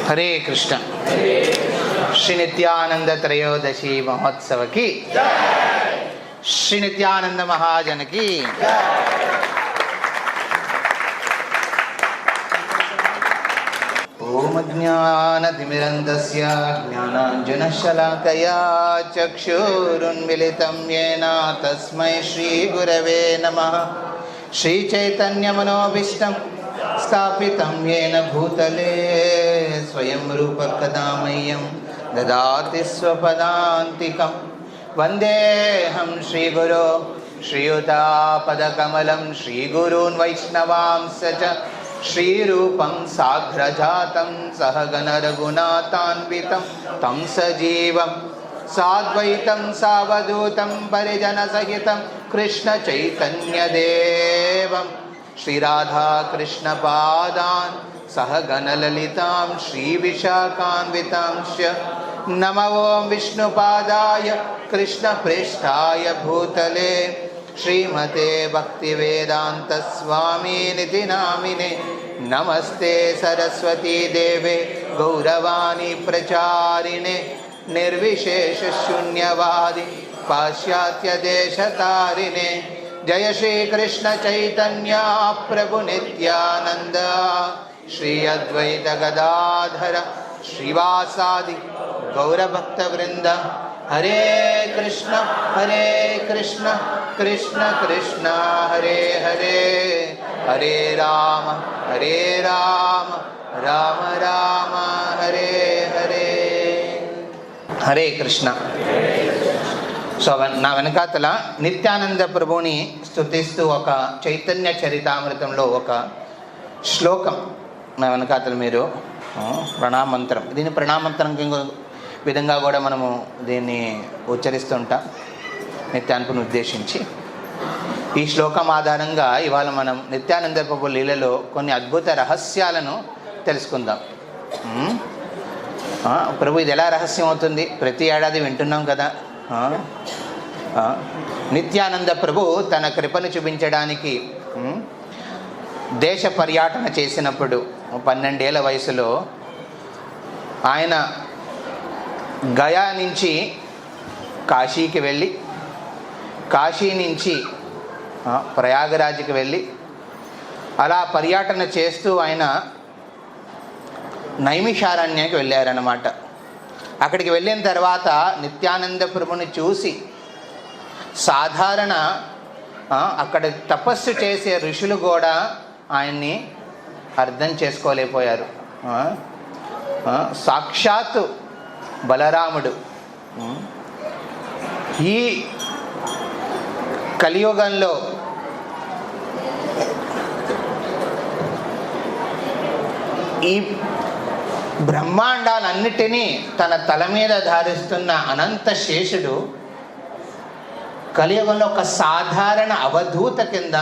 हरे कृष्ण। श्री नित्यानंद त्रयोदशी महोत्सव की, श्री नित्यानंद महाजन की। ओम ज्ञानतिमिरन्धस्य ज्ञानाञ्जनशलाकया चक्षुरुन्मिलितं येन तस्मै श्रीगुरवे नमः। श्रीचैतन्यमनोभीष्टं स्थापितं येन भूतले स्वयं रूपः कदा मह्यं ददाति स्वपदान्तिकं। वन्देऽहं श्रीगुरो श्रीयुतापदकमलं श्रीगुरून् वैष्णवांश्च च श्रीरूपं साग्रजातं सहगण रघुनाथान्वितं तं सजीवं साद्वैतं सावधूतं परिजनसहितं कृष्णचैतन्यदेवं श्रीराधाकृष्णपादान् सहगण ललितां श्रीविशाखान्वितांश्च। नमो ॐ विष्णुपादाय कृष्णप्रेष्ठाय भूतले श्रीमते भक्तिवेदांत स्वामिनिति नामिने। नमस्ते सरस्वती देवे गौरवाणी प्रचारिणे निर्विशेष शून्यवादी पाश्चात्य देशतारिणे। जय श्री कृष्ण चैतन्य प्रभु नित्यानंद श्री अद्वैत गदाधर श्रीवासादि गौरभक्त वृंद। हरे कृष्ण कृष्ण कृष्ण हरे हरे, हरे राम राम राम हरे हरे। हरे कृष्ण। సో నా వెనకాతల నిత్యానంద ప్రభుని స్తుతిస్తూ ఒక చైతన్య చరితామృతంలో ఒక శ్లోకం నా వెనకాతల మీరు ప్రణామంత్రం, దీన్ని ప్రణామంత్రం విధంగా కూడా మనము దీన్ని ఉచ్చరిస్తుంటాం నిత్యానుపుని ఉద్దేశించి. ఈ శ్లోకం ఆధారంగా ఇవాళ మనం నిత్యానంద ప్రభు లీలలో కొన్ని అద్భుత రహస్యాలను తెలుసుకుందాం. ప్రభు ఇది ఎలా రహస్యం అవుతుంది? ప్రతి ఏడాది వింటున్నాం కదా. నిత్యానంద ప్రభు తన కృపను చూపించడానికి దేశ పర్యటన చేసినప్పుడు 12 ఏళ్ల వయసులో ఆయన గయా నుంచి కాశీకి వెళ్ళి, కాశీ నుంచి ప్రయాగరాజ్కి వెళ్ళి, అలా పర్యటన చేస్తూ ఆయన నైమిషారణ్యానికి వెళ్ళారన్నమాట. అక్కడికి వెళ్ళిన తర్వాత నిత్యానంద ప్రభుని చూసి సాధారణ అక్కడ తపస్సు చేసే ఋషులు కూడా ఆయన్ని అర్థం చేసుకోలేకపోయారు. సాక్షాత్తు బలరాముడు ఈ కలియుగంలో ఈ బ్రహ్మాండాలన్నిటినీ తన తల మీద ధారిస్తున్న అనంత శేషుడు కలియుగంలో ఒక సాధారణ అవధూత కింద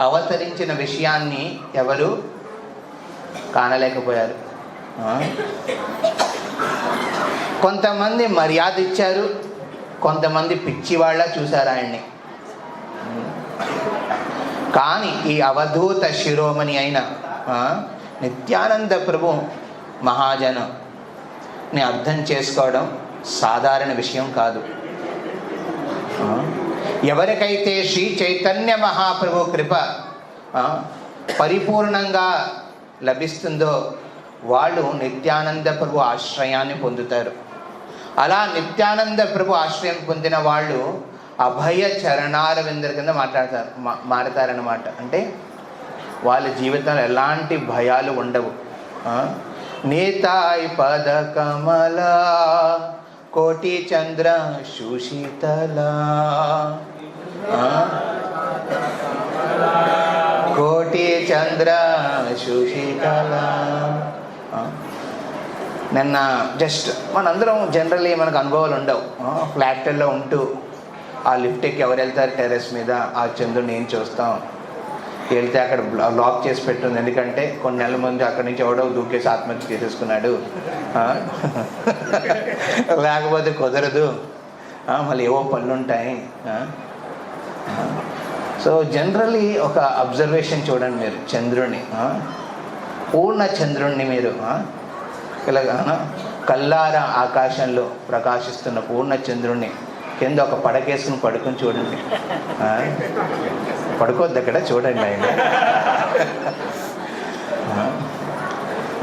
అవతరించిన విషయాన్ని ఎవరు కానలేకపోయారు. కొంతమంది మర్యాద ఇచ్చారు, కొంతమంది పిచ్చివాళ్ళ చూశారు ఆయన్ని. కానీ ఈ అవధూత శిరోమణి అయిన నిత్యానంద ప్రభు మహాజనుని అర్థం చేసుకోవడం సాధారణ విషయం కాదు. ఎవరికైతే శ్రీ చైతన్య మహాప్రభు కృప పరిపూర్ణంగా లభిస్తుందో వాళ్ళు నిత్యానంద ప్రభు ఆశ్రయాన్ని పొందుతారు. అలా నిత్యానంద ప్రభు ఆశ్రయం పొందిన వాళ్ళు అభయ చరణాల విందరి కింద మారతారన్నమాట. అంటే వాళ్ళ జీవితంలో ఎలాంటి భయాలు ఉండవు. నీతాయి పద కమల కోటి చంద్ర సుశీతల, కోటి చంద్ర సుశీతల. నిన్న జస్ట్ మనందరం జనరల్లీ మనకు అనుభవాలు ఉండవు. ఫ్లాట్లో ఉంటూ ఆ లిఫ్ట్ ఎక్కి ఎవరు వెళ్తారు టెర్రస్ మీద, ఆ చంద్రుని ఏం చూస్తాం. వెళ్తే అక్కడ లాక్ చేసి పెట్టుంది, ఎందుకంటే కొన్ని నెలల ముందు అక్కడి నుంచి ఎవడో దూకేసి ఆత్మహత్య చేసేసుకున్నాడు, లేకపోతే కుదరదు, మళ్ళీ ఏవో పనులు ఉంటాయి. సో జనరల్లీ ఒక అబ్జర్వేషన్ చూడండి మీరు, చంద్రుడిని, పూర్ణ చంద్రుడిని మీరు ఇలాగా కల్లారా ఆకాశంలో ప్రకాశిస్తున్న పూర్ణ చంద్రుణ్ణి కింద ఒక పడకేసుకుని పడుకొని చూడండి. పడుకోవద్దు అక్కడ, చూడండి ఆయన.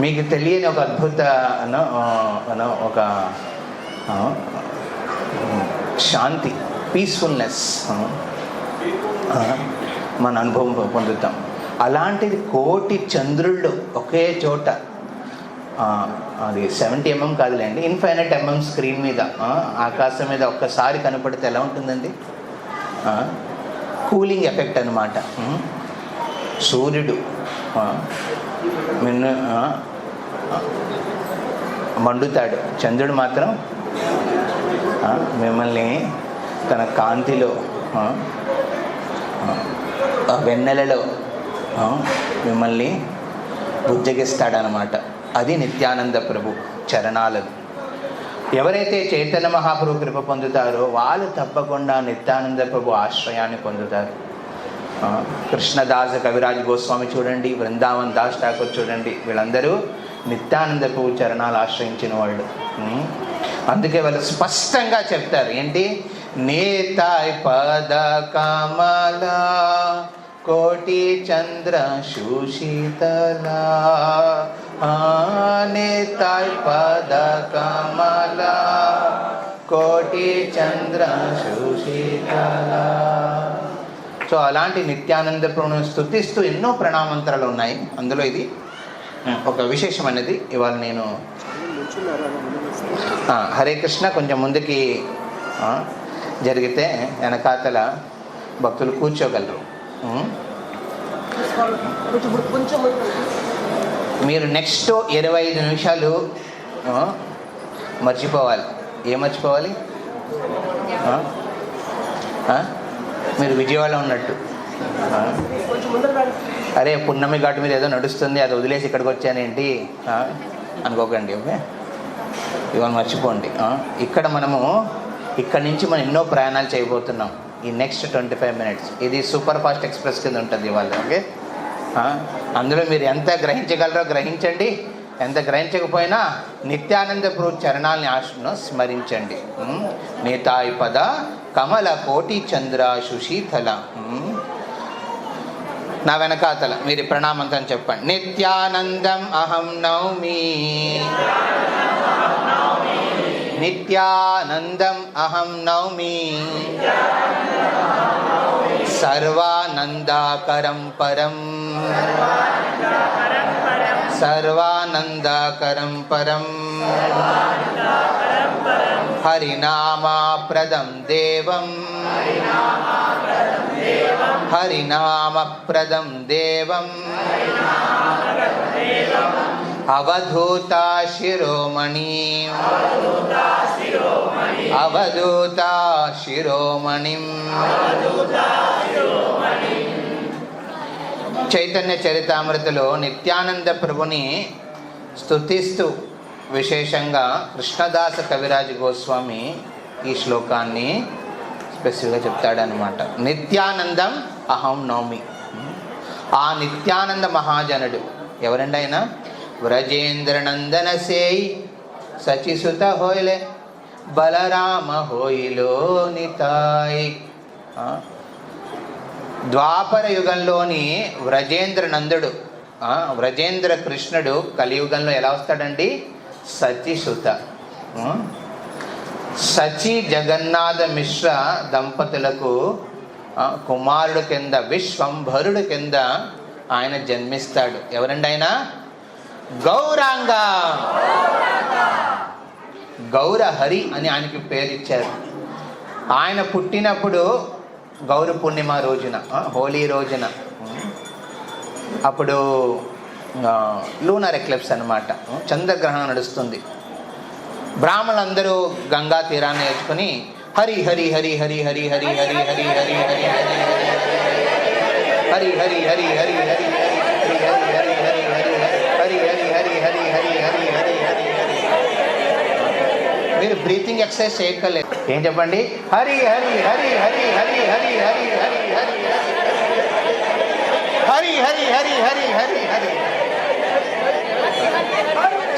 మీకు తెలియని ఒక అద్భుత ఒక శాంతి, పీస్ఫుల్నెస్ మన అనుభవం పొందుతాం. అలాంటిది కోటి చంద్రుళ్ళు ఒకే చోట, అది 70 mm కాదులేండి, ఇన్ఫైనైట్ mm స్క్రీన్ మీద ఆకాశం మీద ఒక్కసారి కనపడితే ఎలా ఉంటుందండి? కూలింగ్ ఎఫెక్ట్ అనమాట. సూర్యుడు మండుతాడు, చంద్రుడు మాత్రం మిమ్మల్ని తన కాంతిలో, వెన్నెలలో మిమ్మల్ని బుజ్జగిస్తాడనమాట. అది నిత్యానంద ప్రభు చరణాలను. ఎవరైతే చైతన్య మహాప్రభు కృప పొందుతారో వాళ్ళు తప్పకుండా నిత్యానంద ప్రభు ఆశ్రయాన్ని పొందుతారు. కృష్ణదాస కవిరాజ్ గోస్వామి చూడండి, బృందావన్ దాస్ ఠాకూర్ చూడండి, వీళ్ళందరూ నిత్యానంద ప్రభు చరణాలు ఆశ్రయించిన వాళ్ళు. అందుకే వాళ్ళు స్పష్టంగా చెప్తారు ఏంటి? నేతాయ్ పద కమల కోటి చంద్ర సుశీతల, నేతాయ్ పద కమల కోటి చంద్ర సుశీతల. సో అలాంటి నిత్యానంద ప్రభువును స్తుతిస్తూ ఎన్నో ప్రణామంతరాలు ఉన్నాయి. అందులో ఇది ఒక విశేషం అనేది ఇవాళ నేను హరే కృష్ణ కొంచెం ముందుకి జరిగితే వెనకాతల భక్తులు కూర్చోగలరు. మీరు నెక్స్ట్ 25 నిమిషాలు మర్చిపోవాలి. ఏం మర్చిపోవాలి? మీరు విజయవాడలో ఉన్నట్టు. అరే పున్నమి ఘాటు మీద ఏదో నడుస్తుంది, అది వదిలేసి ఇక్కడికి వచ్చానేంటి అనుకోకండి. ఓకే, ఇవాళ మర్చిపోండి. ఇక్కడ మనము ఇక్కడి నుంచి మనం ఎన్నో ప్రయాణాలు చేయబోతున్నాం ఈ నెక్స్ట్ 25 minutes. ఇది సూపర్ ఫాస్ట్ ఎక్స్ప్రెస్ కింద ఉంటుంది ఇవాళ. ఓకే, అందులో మీరు ఎంత గ్రహించగలరో గ్రహించండి, ఎంత గ్రహించకపోయినా నిత్యానంద ప్రభు చరణాలని ఆశను స్మరించండి. నేతాయి పద కమల కోటి చంద్ర సుశీతల. నా వెనకాతల మీరు ప్రణామంతం చెప్పండి. నిత్యానందం అహం నౌమి, నిత్యానందం అహం నౌమి, సర్వానందాకరం పరం, సర్వానందాకరం పరం, హరినామప్రదం దేవం, హరినామప్రదం దేవం, అవధూతా శిరోమణి, అవధూతా శిరోమణిం. చైతన్య చరితామృతలో నిత్యానంద ప్రభుని స్తుతిస్తూ విశేషంగా కృష్ణదాస కవిరాజ్ గోస్వామి ఈ శ్లోకాన్ని స్పెసిఫిక్గా చెప్తాడనమాట. నిత్యానందం అహం నౌమి. ఆ నిత్యానంద మహాజనుడు ఎవరండి? ఆయన వ్రజేంద్ర నందన సేయి సచిసుత హోయిలే బలరామ హోయిలో నితాయ్. ద్వాపర యుగంలోని వ్రజేంద్ర నందుడు, వ్రజేంద్ర కృష్ణుడు కలియుగంలో ఎలా వస్తాడండి? సచిసుత. సచి జగన్నాథ మిశ్ర దంపతులకు కుమారుడు కింద, విశ్వంభరుడు కింద ఆయన జన్మిస్తాడు. ఎవరండి ఆయన? గౌరాంగ, గౌరహరి అని ఆయనకి పేరు ఇచ్చారు. ఆయన పుట్టినప్పుడు గౌర పూర్ణిమ రోజున, హోలీ రోజున, అప్పుడు లూనర్ ఎక్లిప్స్ అనమాట, చంద్రగ్రహణం నడుస్తుంది. బ్రాహ్మణులందరూ గంగా తీరాన్ని నేర్చుకుని హరి హరి హరి హరి హరి హరి హరి హరి హరి హరి హరి హరి హరి హరి హరి హరి హరి హరి మీరు బ్రీతింగ్ ఎక్సర్సైజ్ చేయక్కర్లేదు. ఏం చెప్పండి? హరి హరి హరి హరి హరి హరి హరి హరి హరి హరి హరి హరి హరి హరి హరి.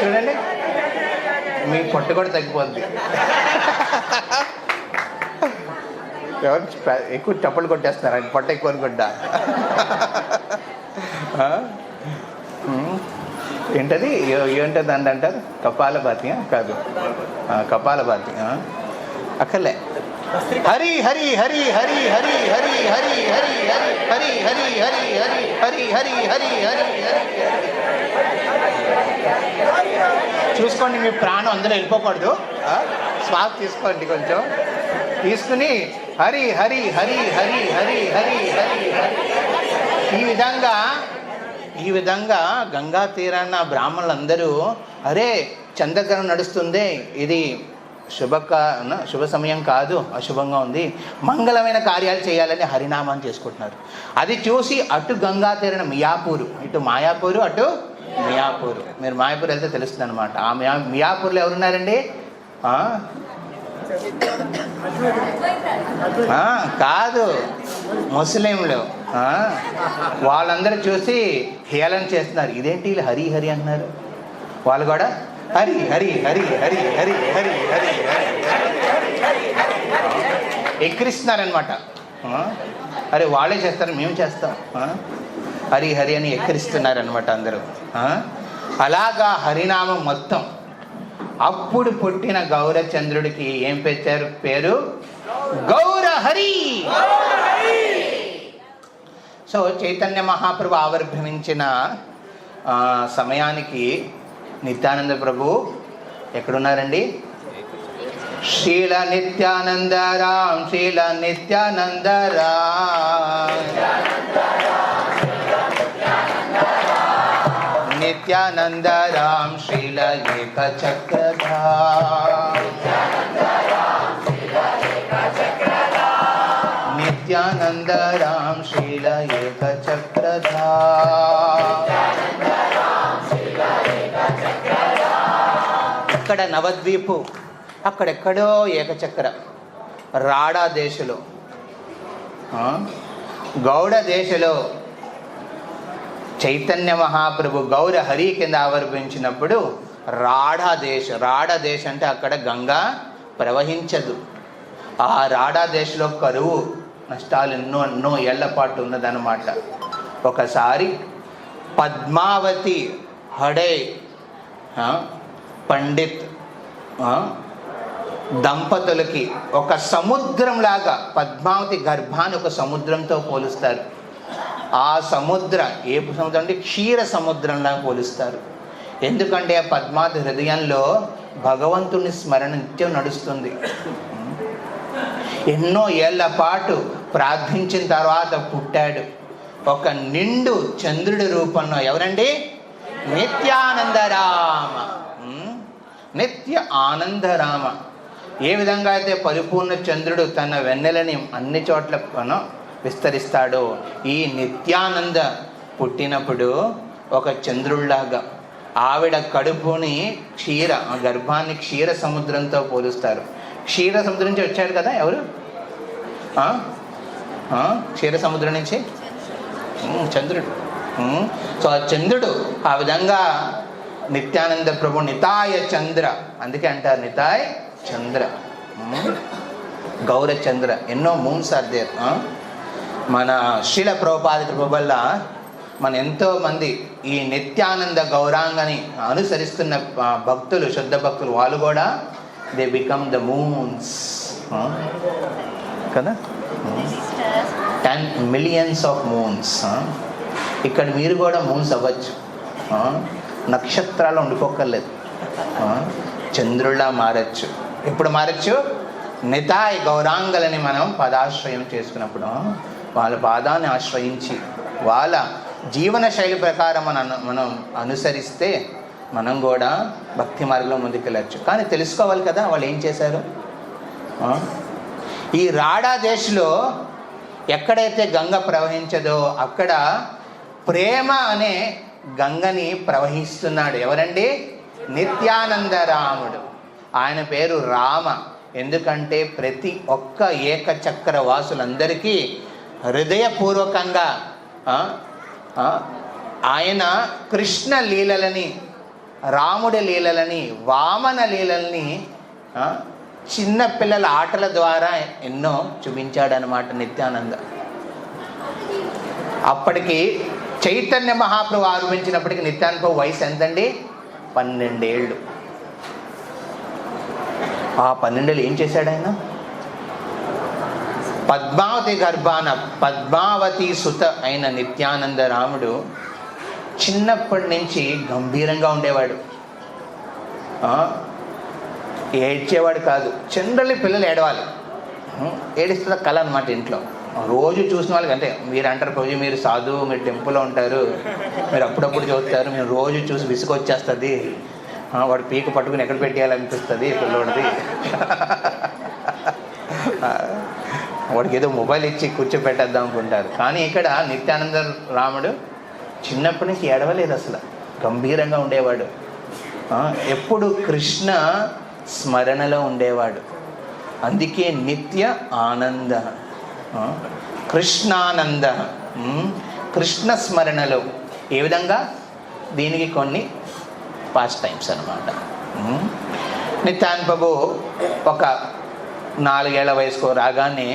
చూడండి, మీ పొట్ట కూడా తగ్గిపోద్ది. ఎవరు ఎక్కువ చప్పలు కొట్టేస్తున్నారు, పొట్ట ఎక్కువ అనుకుంటా. ఏంటది ఏంటది అని అంటారు? కపాలభాతి కాదు, కపాలభాతి అక్కర్లే. హరి హరి హరి హరి హరి హరి హరి హరి హరి హరి హరి హరి హరి హరి హరి హరి. చూసుకోండి, మీ ప్రాణం అందులో వెళ్ళిపోకూడదు. శ్వాస తీసుకోండి, కొంచెం తీసుకుని హరి హరి హరి హరి హరి హరి హరి హరి. ఈ విధంగా గంగా తీరాన్న బ్రాహ్మణులందరూ అరే చంద్రగ్రహణం నడుస్తుంది, ఇది శుభ సమయం కాదు, అశుభంగా ఉంది, మంగళమైన కార్యాలు చేయాలని హరినామాన్ని చేసుకుంటున్నారు. అది చూసి అటు గంగా తీరాన మియాపూరు, ఇటు మాయాపూరు, అటు మియాపూరు. మీరు మాయాపూర్ వెళ్తే తెలుస్తుంది అనమాట. ఆ మియాపూర్లో ఎవరున్నారండి? కాదు, ముస్లింలు. వాళ్ళందరూ చూసి హేళన చేస్తున్నారు, ఇదేంటి వీళ్ళు హరి హరి అంటున్నారు. వాళ్ళు కూడా హరి హరి హరి హరి హరి హరి హరి హరి ఎక్కిరిస్తున్నారనమాట. అరే వాళ్ళే చేస్తారు, మేము చేస్తాం, హరి హరి అని ఎక్కిరిస్తున్నారనమాట అందరూ. అలాగా హరినామం మొత్తం. అప్పుడు పుట్టిన గౌరచంద్రుడికి ఏం పెట్టారు పేరు? గౌరహరి. సో చైతన్య మహాప్రభు ఆవిర్భవించిన సమయానికి నిత్యానంద ప్రభు ఎక్కడున్నారండి? శీల నిత్యానందరాం, శీల నిత్యానందరాం, నిత్యానందరాం శ్రీల ఏక చక్రధామ్, నిత్యానందరాం శ్రీల ఏక చక్రధామ్. ఇక్కడ నవద్వీపు, అక్కడెక్కడో ఏకచక్ర. రాడా దేశలో, గౌడ దేశలో చైతన్య మహాప్రభు గౌర హరి కింద ఆవిర్భవించినప్పుడు రాడా దేశం అంటే అక్కడ గంగా ప్రవహించదు. ఆ రాడా దేశంలో కరువు నష్టాలు ఎన్నో ఏళ్ల పాటు ఉన్నదన్నమాట. ఒకసారి పద్మావతి హడే పండిత్ దంపతులకి ఒక సముద్రంలాగా, పద్మావతి గర్భాన్ని ఒక సముద్రంతో పోలుస్తారు. ఆ ఏ సముద్రం అంటే క్షీర సముద్రంలా పోలుస్తారు. ఎందుకంటే ఆ పద్మావతి హృదయంలో భగవంతుని స్మరణ నిత్యం నడుస్తుంది. ఎన్నో ఏళ్ల పాటు ప్రార్థించిన తర్వాత పుట్టాడు ఒక నిండు చంద్రుడి రూపంలో. ఎవరండి? నిత్యానందరామ, నిత్య ఆనందరామ. ఏ విధంగా అయితే పరిపూర్ణ చంద్రుడు తన వెన్నెలని అన్ని చోట్ల విస్తరిస్తాడో, ఈ నిత్యానంద పుట్టినప్పుడు ఒక చంద్రుళ్లాగా ఆవిడ కడుపుని ఆ గర్భాన్ని క్షీర సముద్రంతో పోలుస్తారు. క్షీర సముద్రం నుంచి వచ్చాడు కదా ఎవరు? క్షీర సముద్రం నుంచి చంద్రుడు. సో ఆ చంద్రుడు ఆ విధంగా నిత్యానంద ప్రభు నితాయ చంద్ర, అందుకే అంటారు నితాయ్ చంద్ర, గౌరచంద్ర. ఎన్నో మూన్స్ ఆర్ దేర్. మన శ్రీల ప్రభుపాద కృప వల్ల మన ఎంతోమంది ఈ నిత్యానంద గౌరాంగని అనుసరిస్తున్న భక్తులు, శుద్ధ భక్తులు, వాళ్ళు కూడా దే బికమ్ ద మూన్స్ కదా. 10 millions ఆఫ్ మూన్స్. ఇక్కడ మీరు కూడా మూన్స్ అవ్వచ్చు, నక్షత్రాలు ఉండిపోక్కర్లేదు, చంద్రుల్లా మారచ్చు. ఎప్పుడు మారచ్చు? నితాయ్ గౌరాంగలని మనం పదాశ్రయం చేసుకున్నప్పుడు, వాళ్ళ పాదాన్ని ఆశ్రయించి వాళ్ళ జీవన శైలి ప్రకారం మనం అనుసరిస్తే మనం కూడా భక్తి మార్గంలో ముందుకెళ్ళచ్చు. కానీ తెలుసుకోవాలి కదా వాళ్ళు ఏం చేశారు. ఈ రాడా దేశంలో ఎక్కడైతే గంగ ప్రవహించదో అక్కడ ప్రేమ అనే గంగని ప్రవహిస్తున్నాడు. ఎవరండి? నిత్యానందరాముడు. ఆయన పేరు రామ. ఎందుకంటే ప్రతి ఒక్క ఏకచక్ర వాసులందరికీ హృదయపూర్వకంగా ఆయన కృష్ణ లీలలని రాముడి లీలలని, వామన లీలల్ని చిన్న పిల్లల ఆటల ద్వారా ఎన్నో చూపించాడనమాట నిత్యానంద. అప్పటికి చైతన్య మహాప్రభు ఆరంభించినప్పటికీ నిత్యానంద వయసు ఎంతండి? 12 ఏళ్ళు. ఆ 12 ఏళ్ళు ఏం చేశాడు ఆయన? పద్మావతి గర్భాన పద్మావతి సుత అయిన నిత్యానంద రాముడు చిన్నప్పటి నుంచి గంభీరంగా ఉండేవాడు. ఏడ్చేవాడు కాదు. జనరల్లీ పిల్లలు ఏడవాలి, ఏడిస్తున్న కళ అనమాట ఇంట్లో. రోజు చూసిన వాళ్ళకి అంటే మీరు అంటారు రోజు మీరు సాధువు, మీరు టెంపుల్లో ఉంటారు, మీరు అప్పుడప్పుడు చూస్తారు, మేము రోజు చూసి విసుగొచ్చేస్తుంది, వాడు పీక పట్టుకుని ఎక్కడ పెట్టేయాలనిపిస్తుంది పిల్లోడిది, వాడికి ఏదో మొబైల్ ఇచ్చి కూర్చోపెట్టేద్దాం అనుకుంటారు. కానీ ఇక్కడ నిత్యానంద రాముడు చిన్నప్పటి నుంచి ఏడవలేదు, అసలు గంభీరంగా ఉండేవాడు. ఎప్పుడు కృష్ణ స్మరణలో ఉండేవాడు. అందుకే నిత్య ఆనంద, కృష్ణానంద, కృష్ణ స్మరణలో. ఏ విధంగా? దీనికి కొన్ని పాస్ట్ టైమ్స్ అన్నమాట. నిత్యానంద ప్రభు ఒక 4 ఏళ్ల వయసుకు రాగానే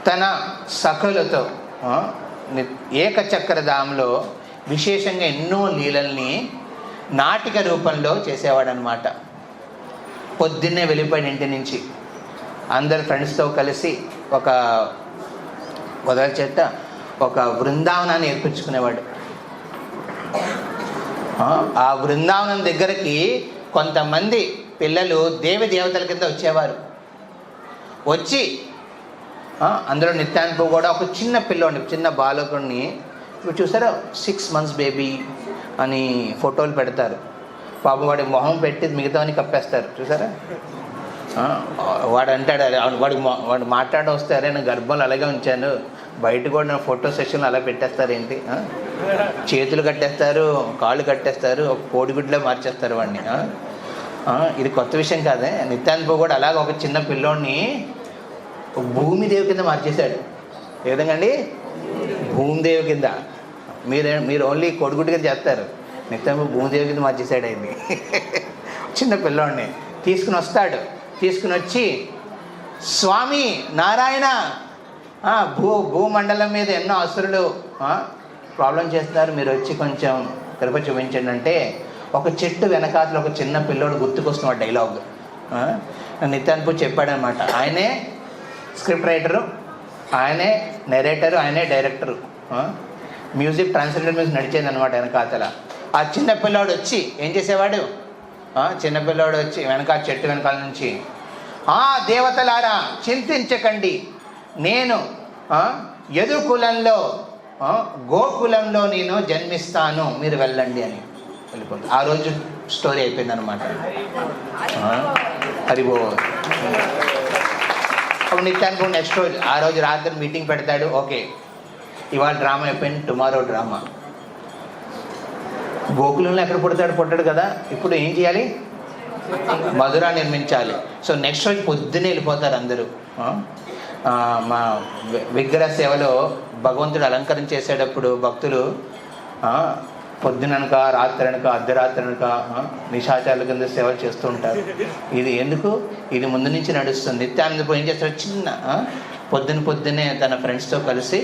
తన సఖులతో ఏకచక్రధామంలో విశేషంగా ఎన్నో లీలల్ని నాటిక రూపంలో చేసేవాడనమాట. పొద్దున్నే వెళ్ళిపోయిన ఇంటి నుంచి అందరు ఫ్రెండ్స్తో కలిసి ఒక గొదల చెట్ట ఒక బృందావనాన్ని ఏర్పించుకునేవాడు. ఆ బృందావనం దగ్గరికి కొంతమంది పిల్లలు దేవి దేవతల కింద వచ్చేవారు. వచ్చి అందులో నిత్యానంద కూడా ఒక చిన్న పిల్లోడిని, చిన్న బాలకుడిని, ఇప్పుడు చూసారా 6 months బేబీ అని ఫోటోలు పెడతారు. పాపం వాడి మొహం పెట్టి మిగతావని కప్పేస్తారు, చూసారా? వాడు అంటాడు, వాడు మాట్లాడ వస్తే అరే నేను గర్భంలో అలాగే ఉంచాను, బయట కూడా నా ఫోటో సెషన్లు అలా పెట్టేస్తారు ఏంటి, చేతులు కట్టేస్తారు, కాళ్ళు కట్టేస్తారు, ఒక కోడిగుడ్లో మార్చేస్తారు వాడిని. ఇది కొత్త విషయం కాదే. నిత్యానంద కూడా అలాగ ఒక చిన్న పిల్లోడిని భూమిదేవి కింద మార్చేశాడు. ఏ విధంగా అండి? భూమిదేవి కింద. మీరు ఓన్లీ కొడుగుడ్డు కింద చేస్తారు, నిత్యానంద భూమిదేవి కింద మార్చేశాడు అయింది. చిన్న పిల్లోడిని తీసుకుని వచ్చి స్వామి నారాయణ, భూమండలం మీద ఎన్నో అసురులు ప్రాబ్లం చేస్తున్నారు, మీరు వచ్చి కొంచెం కృప చూపించండి అంటే, ఒక చెట్టు వెనకాతలో ఒక చిన్న పిల్లోడు గుర్తుకొస్తున్న డైలాగ్ నిత్యానంద చెప్పాడనమాట. ఆయనే స్క్రిప్ట్ రైటరు, ఆయనే నెరేటరు, ఆయనే డైరెక్టరు. మ్యూజిక్ ట్రాన్స్లేటర్ మ్యూజిక్ నడిచేది అనమాట వెనకాతల. ఆ చిన్న పిల్లోడు వచ్చి ఏం చేసేవాడు? చిన్నపిల్లోడు వచ్చి చెట్టు వెనకాల నుంచి, దేవతలారా చింతించకండి, నేను యదుకులంలో గోకులంలో నేను జన్మిస్తాను, మీరు వెళ్ళండి అని వెళ్ళిపోతుంది. ఆ రోజు స్టోరీ అయిపోయింది అనమాట. హరిబో. అప్పుడు నిత్యానికి నెక్స్ట్ రోజు, ఆ రోజు రాత్రి మీటింగ్ పెడతాడు. ఓకే, ఇవాళ డ్రామా అయిపోయింది, టుమారో డ్రామా. గోకులంలో ఎక్కడ పుట్టాడు కదా, ఇప్పుడు ఏం చేయాలి? మధుర నిర్మించాలి. సో నెక్స్ట్ రోజు పొద్దున్నే వెళ్ళిపోతారు అందరూ. మా విగ్రహ సేవలో భగవంతుడు అలంకరణ చేసేటప్పుడు భక్తులు పొద్దుననక, రాత్రనక, అర్ధరాత్రనక నిశాచారుల కింద సేవలు చేస్తూ ఉంటారు. ఇది ఎందుకు? ఇది ముందు నుంచి నడుస్తుంది. నిత్యానంద ఏం చేస్తాడు? చిన్న పొద్దున్నే తన ఫ్రెండ్స్తో కలిసి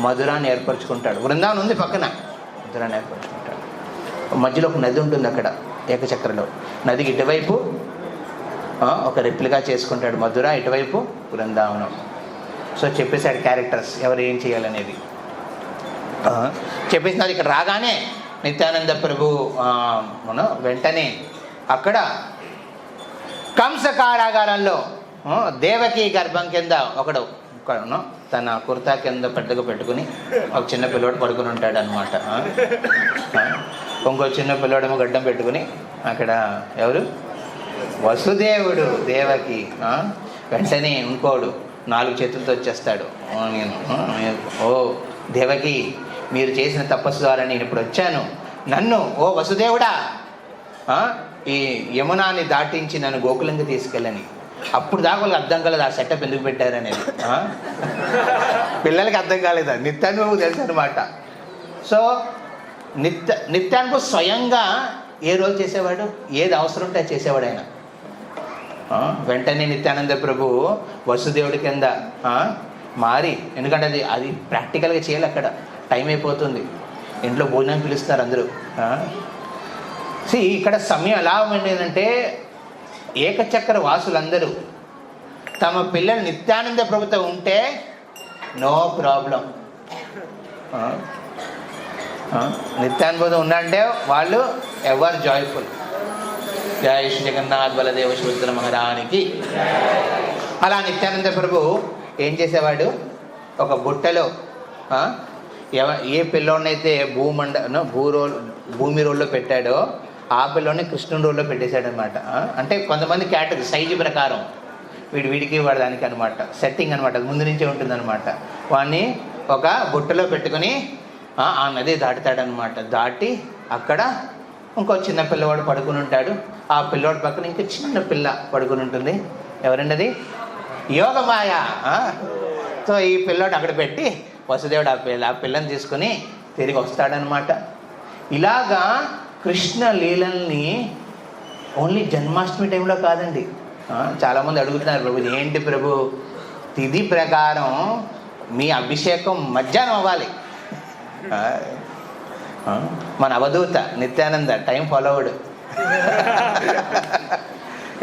మధురాన్ని ఏర్పరచుకుంటాడు. బృందావనం ఉంది పక్కన, మధురాన్ని ఏర్పరచుకుంటాడు. మధ్యలో ఒక నది ఉంటుంది అక్కడ ఏకచక్రలో. నదికి ఇటువైపు ఒక రెప్లికా చేసుకుంటాడు మధుర, ఇటువైపు బృందావనం. సో చెప్పేశాడు క్యారెక్టర్స్ ఎవరు ఏం చేయాలనేది చెప్పేసినారు. ఇక్కడ రాగానే నిత్యానంద ప్రభు వెంటనే అక్కడ కంస కారాగారంలో దేవకి గర్భం కింద ఒకడు తన కుర్తా కింద పెద్దగా పెట్టుకుని ఒక చిన్న పిల్లోడు పడుకుని ఉంటాడు అనమాట. ఇంకో చిన్న పిల్లోడేమో గడ్డం పెట్టుకుని అక్కడ ఎవరు? వసుదేవుడు, దేవకి. వెంటనే ఇంకోడు 4 చేతులతో వచ్చేస్తాడు. ఓ దేవకి, మీరు చేసిన తపస్సు ద్వారా నేను ఇప్పుడు వచ్చాను, నన్ను ఓ వసుదేవుడా ఈ యమునాన్ని దాటించి నన్ను గోకులంగా తీసుకెళ్ళని. అప్పుడు దాకా వాళ్ళకి అర్థం కాలేదు ఆ సెటప్ ఎందుకు పెట్టారనేది. పిల్లలకి అర్థం కాలేదా? నిత్యానుభవం తెలుసు అనమాట. సో నిత్యానుభవం స్వయంగా ఏ రోల్ చేసేవాడు? ఏది అవసరం ఉంటే అది చేసేవాడు ఆయన. వెంటనే నిత్యానంద ప్రభు వసుదేవుడి కింద మారి, ఎందుకంటే అది ప్రాక్టికల్గా చేయాలి, అక్కడ టైం అయిపోతుంది, ఇంట్లో భోజనం పిలుస్తారు అందరూ. ఇక్కడ సమయం ఎలా ఉండేదంటే ఏకచక్ర వాసులందరూ తమ పిల్లలు నిత్యానంద ప్రభుతో ఉంటే నో ప్రాబ్లం. నిత్యానంద ఉన్నారంటే వాళ్ళు ఎవర్ జాయ్ఫుల్. జయ శ్రీ జగన్నాథ్ బలదేవ సుభద్ర మహారానికి. అలా నిత్యానంద ప్రభు ఏం చేసేవాడు? ఒక బుట్టలో ఏ పిల్లోనైతే భూమి రోల్లో పెట్టాడో ఆ పిల్లోని కృష్ణుని రోల్లో పెట్టేశాడనమాట. అంటే కొంతమంది కేటగిరీ సైజు ప్రకారం వీడికి వాడి దానికి అనమాట, సెట్టింగ్ అనమాట, ముందు నుంచే ఉంటుందన్నమాట. వాడిని ఒక బుట్టలో పెట్టుకుని ఆ నది దాటుతాడనమాట. దాటి అక్కడ ఇంకో చిన్న పిల్లవాడు పడుకుని ఉంటాడు. ఆ పిల్లవాడి పక్కన ఇంకో చిన్న పిల్ల పడుకుని ఉంటుంది. ఎవరండి అది? యోగమాయ. సో ఈ పిల్లోడు అక్కడ పెట్టి వసుదేవుడు ఆ పిల్లని తీసుకుని తిరిగి వస్తాడనమాట. ఇలాగా కృష్ణ లీలల్ని ఓన్లీ జన్మాష్టమి టైంలో కాదండి. చాలామంది అడుగుతున్నారు, ప్రభు ఏంటి ప్రభు తిథి ప్రకారం మీ అభిషేకం మధ్యాహ్నం అవ్వాలి. మన అవధూత నిత్యానంద టైం ఫాలోవర్డ్.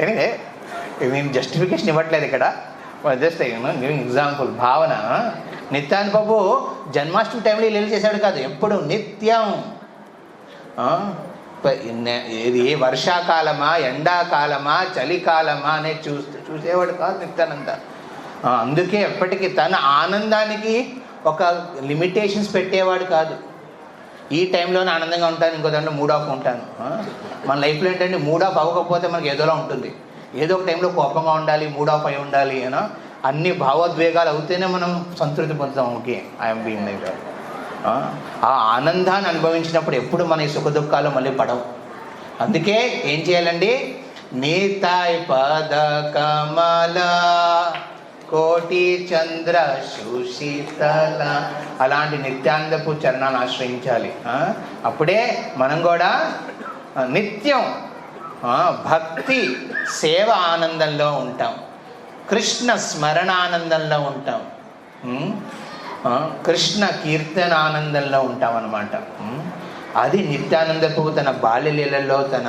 ఎనివే నేను జస్టిఫికేషన్ ఇవ్వట్లేదు ఇక్కడ, జస్ట్ గివింగ్ ఎగ్జాంపుల్. భావన నిత్యానంద ప్రభు జన్మాష్టమి టైంలో లీల చేశాడు కాదు, ఎప్పుడు నిత్యం. ఇది వర్షాకాలమా ఎండాకాలమా చలికాలమా అనేది చూసేవాడు కాదు నిత్యానంద. అందుకే ఎప్పటికీ తన ఆనందానికి ఒక లిమిటేషన్స్ పెట్టేవాడు కాదు. ఈ టైంలోనే ఆనందంగా ఉంటాను, ఇంకో దాంట్లో మూడ్ ఆఫ్ ఉంటాను. మన లైఫ్లో ఏంటంటే మూడ్ ఆఫ్ అవ్వకపోతే మనకి ఏదోలా ఉంటుంది. ఏదో ఒక టైంలో కోపంగా ఉండాలి, మూడ్ ఆఫ్ అయి ఉండాలి. అన్ని భావోద్వేగాలు అవుతేనే మనం సంతృప్తి పొందుతాం. Okay, I'm being like that. ఆ ఆనందాన్ని అనుభవించినప్పుడు ఎప్పుడు మన ఈ సుఖ దుఃఖాలు మళ్ళీ పడవు. అందుకే ఏం చేయాలండి? నీతాయ్ పద కమల కోటి చంద్ర సుశీతల, అలాంటి నిత్యానందపు చరణాన్ని ఆశ్రయించాలి. అప్పుడే మనం కూడా నిత్యం భక్తి సేవ ఆనందంలో ఉంటాం, కృష్ణ స్మరణ ఆనందంలో ఉంటాం, కృష్ణ కీర్తన ఆనందంలో ఉంటాం అన్నమాట. అది నిత్యానందపు తన బాల్యలీలలో తన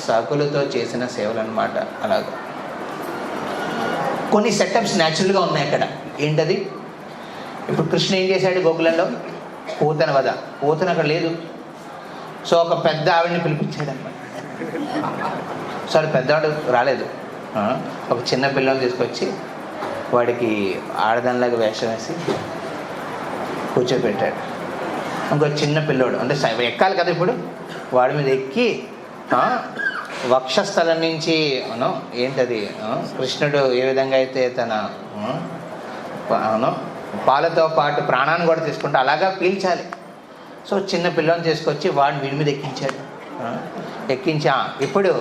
సకులతో చేసిన సేవలు అన్నమాట. అలాగా కొన్ని సెటప్స్ న్యాచురల్గా ఉన్నాయి అక్కడ. ఏంటది? ఇప్పుడు కృష్ణ ఏం చేశాడు గోకులంలో? పూతన వధ. పూతన అక్కడ లేదు. సో ఒక పెద్ద ఆవిడని పిలిపించాడు అన్నమాట. సరే పెద్దవాడు రాలేదు, ఒక చిన్న పిల్లని తీసుకొచ్చి వాడికి ఆడదానిలాగా వేషం వేసి కూర్చోబెట్టాడు. ఇంకో చిన్న పిల్లోడు అంటే ఎక్కాలి కదా, ఇప్పుడు వాడి మీద ఎక్కి వక్షస్థలం నుంచి ఏంటది కృష్ణుడు ఏ విధంగా అయితే తన పాలతో పాటు ప్రాణాన్ని కూడా తీసుకుంటే అలాగా పీల్చాలి. సో చిన్న పిల్లని తీసుకొచ్చి వాడిని వీడి మీద ఎక్కించాడు. ఎక్కించా ఇప్పుడు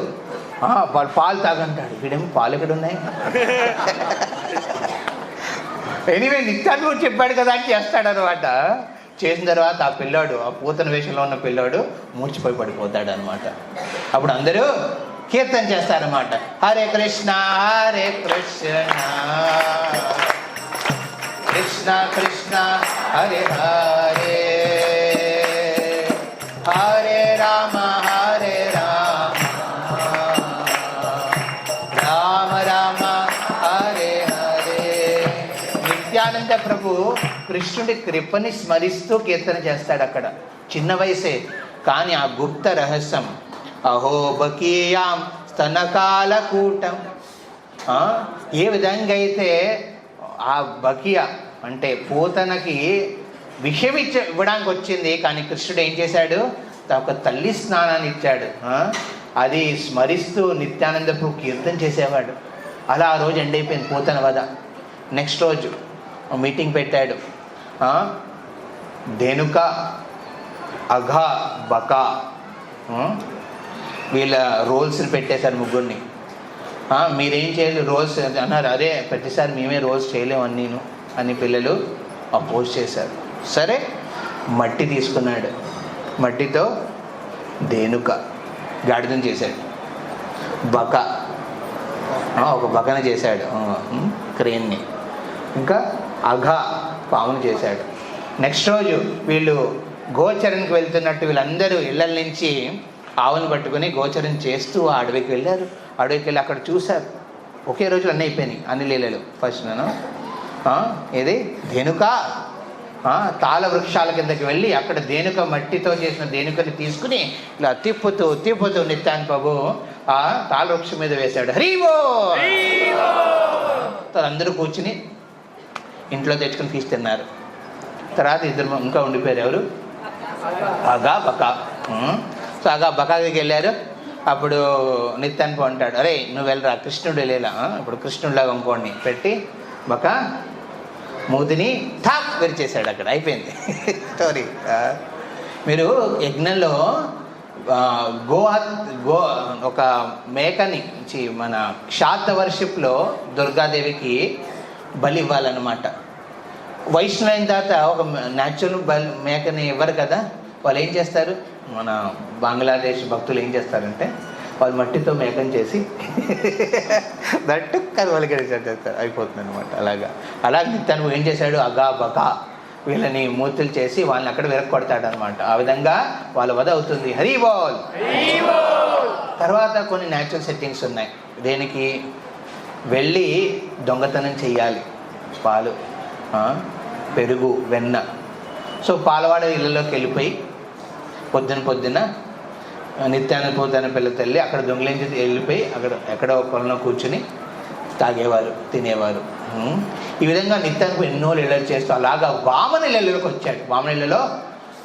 వాడు పాలు తాగంటాడు. వీడేమో పాలు ఎక్కడ ఉన్నాయి? ఎనీవే నిత్యాన్ని చెప్పాడు కదా అని చేస్తాడనమాట. చేసిన తర్వాత ఆ పిల్లాడు, ఆ పూతన వేషంలో ఉన్న పిల్లాడు మూర్చిపోయి పడిపోతాడు అనమాట. అప్పుడు అందరూ కీర్తన చేస్తారన్నమాట. హరే కృష్ణ హరే కృష్ణ కృష్ణ కృష్ణ హరే హరే హరే రామ హరే రామ రామ రామ హరే హరే. నిత్యానంద ప్రభు కృష్ణుడి కృపని స్మరిస్తూ కీర్తన చేస్తాడు అక్కడ. చిన్న వయసే కానీ ఆ గుప్త రహస్యం అహో బకీయాం స్తనకాలకూటం. ఏ విధంగా అయితే ఆ బకియా అంటే పూతనకి విషయం ఇవ్వడానికి వచ్చింది, కానీ కృష్ణుడు ఏం చేశాడు? ఒక తల్లి స్నానాన్ని ఇచ్చాడు. అది స్మరిస్తూ నిత్యానందపు కీర్తన చేసేవాడు. అలా ఆ రోజు ఎండ్ అయిపోయింది పూతన వధ. నెక్స్ట్ రోజు మీటింగ్ పెట్టాడు. ధేనుక అఘ బక వీళ్ళ రోల్స్ని పెట్టేశారు ముగ్గురిని. మీరేం చేయాలి రోల్స్ అన్నారు. అదే ప్రతిసారి మేమే రోల్స్ చేయలేము నేను అని పిల్లలు అపోజ్ చేశారు. సరే మట్టి తీసుకున్నాడు, మట్టితో ధేనుక గాడిదని చేశాడు. బక ఒక బకని చేశాడు, క్రేన్ని. ఇంకా అఘ పాముని చేశాడు. నెక్స్ట్ రోజు వీళ్ళు గోచరణకి వెళ్తున్నట్టు వీళ్ళందరూ ఇళ్ళ నుంచి ఆవును పట్టుకొని గోచరం చేస్తూ ఆ అడవికి వెళ్ళారు. అడవికి వెళ్ళి అక్కడ చూశారు. ఒకే రోజు అన్నీ అయిపోయినాయి, అన్ని లీలలు. ఫస్ట్ నేను ఏది ధేనుక, తాళ వృక్షాల కిందకి వెళ్ళి అక్కడ ధేనుక, మట్టితో చేసిన ధేనుకని తీసుకుని ఇలా తిప్పుతూ నిత్యాన్ ప్రభు ఆ తాళ వృక్షం మీద వేశాడు. హరివో! అందరూ కూర్చుని ఇంట్లో తెచ్చుకుని ఫీజు తిన్నారు. తర్వాత ఇద్దరు ఇంకా ఉండిపోయారు. ఎవరు? అగా బక. సో అగా బకా దగ్గరికి వెళ్ళారు. అప్పుడు నిత్యాన్ ప్రభు అంటాడు, అరే నువ్వు వెళ్ళరా, కృష్ణుడు వెళ్ళేలా. ఇప్పుడు కృష్ణుడిలాగా ఇంకోడిని పెట్టి బక మూతిని థాక్ విరిచేశాడు. అక్కడ అయిపోయింది స్టోరీ. మీరు యజ్ఞంలో గో ఒక మేకని మన క్షాత వర్షిప్లో దుర్గాదేవికి బలి ఇవ్వాలన్నమాట. వైష్ణవ అయిన తర్వాత ఒక న్యాచురల్ మేకని ఇవ్వరు కదా. వాళ్ళు ఏం చేస్తారు, మన బంగ్లాదేశ్ భక్తులు ఏం చేస్తారంటే వాళ్ళు మట్టితో మేకం చేసి దట్టు వాళ్ళకి చేస్తారు, అయిపోతుంది అనమాట. అలాగే నిత్యాను ఏం చేశాడు, అగా బకా వీళ్ళని మూర్తులు చేసి వాళ్ళని అక్కడ విరక్కొడతాడు అనమాట. ఆ విధంగా వాళ్ళ వధ అవుతుంది. హరి బోల్. తర్వాత కొన్ని న్యాచురల్ సెట్టింగ్స్ ఉన్నాయి. దేనికి వెళ్ళి దొంగతనం చెయ్యాలి, పాలు, పెరుగు, వెన్న. సో పాలవాడ ఇళ్ళలోకి వెళ్ళిపోయి పొద్దున నిత్యాన్ని తన పిల్ల తల్లి అక్కడ దొంగలించి వెళ్ళిపోయి అక్కడ ఎక్కడో పొలంలో కూర్చుని తాగేవారు, తినేవారు. ఈ విధంగా నిత్యానికి ఎన్నో లీలలు చేస్తూ అలాగా వామన లీలలోకి వచ్చాడు. వామన లీలలో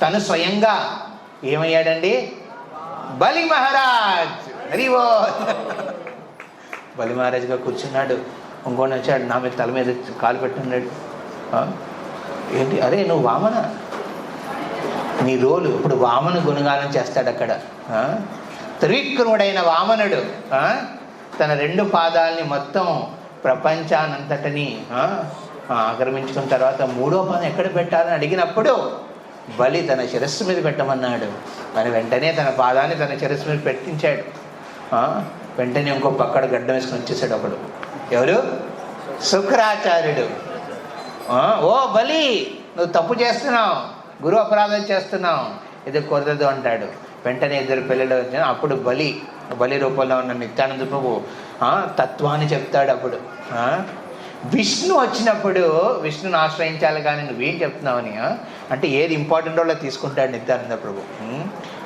తను స్వయంగా ఏమయ్యాడండి, బలి మహారాజ్. హరివో! బలి మహారాజ్గా కూర్చున్నాడు. ఇంకోటి వచ్చాడు, నా మీద తల మీద కాలు పెట్టున్నాడు. ఏంటి, అరే నువ్వు వామన, నీ రోలు. ఇప్పుడు వామన గుణగానం చేస్తాడు అక్కడ. త్రివిక్రముడైన వామనుడు తన 2 పాదాలని మొత్తం ప్రపంచానంతటిని ఆక్రమించుకున్న తర్వాత 3వ పాదం ఎక్కడ పెట్టాలని అడిగినప్పుడు బలి తన శిరస్సు మీద పెట్టమన్నాడు. మరి వెంటనే తన పాదాన్ని తన శిరస్సు మీద పెట్టించాడు. వెంటనే ఇంకో పక్కడ గడ్డం వేసుకుని వచ్చేసాడు ఒకడు. ఎవరు? శుక్రాచార్యుడు. ఓ బలి, నువ్వు తప్పు చేస్తున్నావు, గురు అపరాధం చేస్తున్నావు, ఇది కుదరదు అంటాడు. వెంటనే 2 పిల్లలు వచ్చిన అప్పుడు బలి రూపంలో ఉన్న నిత్యానంద ప్రభు తత్వాన్ని చెప్తాడు. అప్పుడు విష్ణు వచ్చినప్పుడు విష్ణుని ఆశ్రయించాలి కానీ నువ్వేం చెప్తున్నావని, అంటే ఏది ఇంపార్టెంట్ రోల్లో తీసుకుంటాడు నిత్యానంద ప్రభు.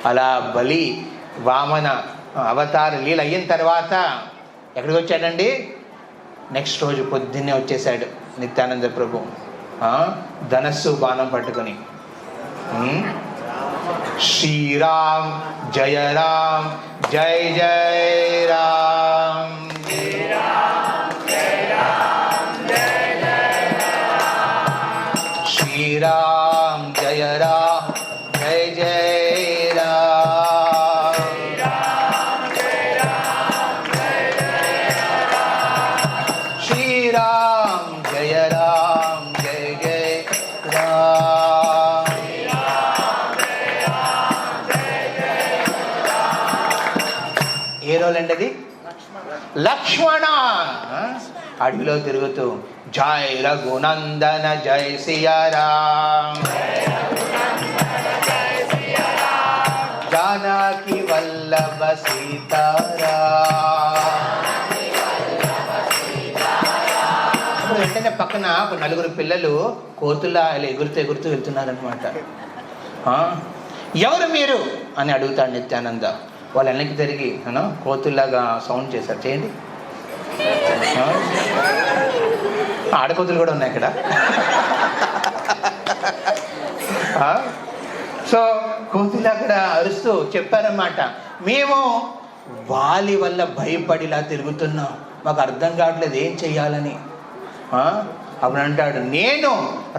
అలా బలి వామన అవతార లీల అయిన తర్వాత ఎక్కడికి వచ్చాడండి, నెక్స్ట్ రోజు పొద్దున్నే వచ్చేసాడు నిత్యానంద ప్రభు ధనస్సు బాణం పట్టుకొని. శ్రీరామ్ జయ రామ్ జై జయ రామ్, శ్రీరామ్ జయ రామ్ జయ జయ రామ్, శ్రీరామ్ జయ రామ్ జయ జయ రామ్. ఏ రోల్ అండి అది? లక్ష్మణ. అడవిలో తిరుగుతూ జై రఘునందన జై సియారాం, జానకి వల్లభ సీతారాం. ఇప్పుడు వెంటనే పక్కన ఒక 4 పిల్లలు కోతులా ఎగురుతూ వెళ్తున్నారనమాట. ఎవరు మీరు అని అడుగుతాడు నిత్యానంద. వాళ్ళు వెనక్కి తిరిగి కోతుల్లాగా సౌండ్ చేశారు. చేయండి. ఆడకోతులు కూడా ఉన్నాయి ఇక్కడ. సో కోతులు అక్కడ అరుస్తూ చెప్పారన్నమాట, మేము వాలి వల్ల భయపడిలా తిరుగుతున్నాం, మాకు అర్థం కావట్లేదు ఏం చెయ్యాలని. అప్పుడు అంటాడు, నేను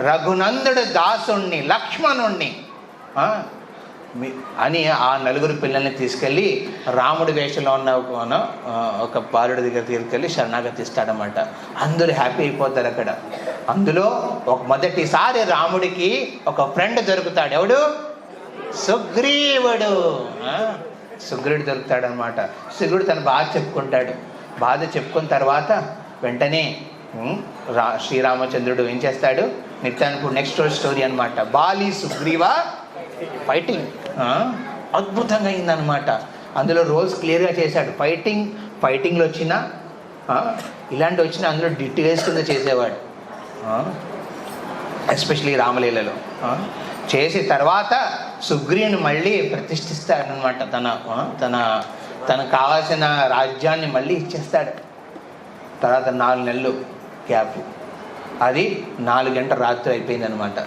రఘునందుడు దాసుణ్ణి, లక్ష్మణుణ్ణి అని ఆ 4 పిల్లల్ని తీసుకెళ్ళి రాముడి వేషంలో ఉన్న ఒక బాలుడి దగ్గర తీసుకెళ్ళి శరణాగతి ఇస్తాడనమాట. అందరూ హ్యాపీ అయిపోతారు అక్కడ. అందులో మొదటిసారి రాముడికి ఒక ఫ్రెండ్ దొరుకుతాడు. ఎవడు? సుగ్రీవుడు. సుగ్రీవుడు దొరుకుతాడనమాట. సుగ్రీవుడు తన బాధ చెప్పుకుంటాడు. బాధ చెప్పుకున్న తర్వాత వెంటనే శ్రీరామచంద్రుడు ఏం చేస్తాడు, నిత్యానికి నెక్స్ట్ స్టోరీ అనమాట. బాలి సుగ్రీవ ఫైటింగ్ అద్భుతంగా అయిందనమాట. అందులో రోల్స్ క్లియర్గా చేశాడు. ఫైటింగ్లో వచ్చిన ఇలాంటి వచ్చిన అందులో డీటెయిల్స్ కింద చేసేవాడు. ఎస్పెషలీ రామలీలలో చేసి తర్వాత సుగ్రీవుని మళ్ళీ ప్రతిష్ఠిస్తాడనమాట. తనకు కావాల్సిన రాజ్యాన్ని మళ్ళీ ఇచ్చేస్తాడు. తర్వాత 4 నెలలు గ్యాప్. అది 4 గంటల రాత్రి అయిపోయిందనమాట.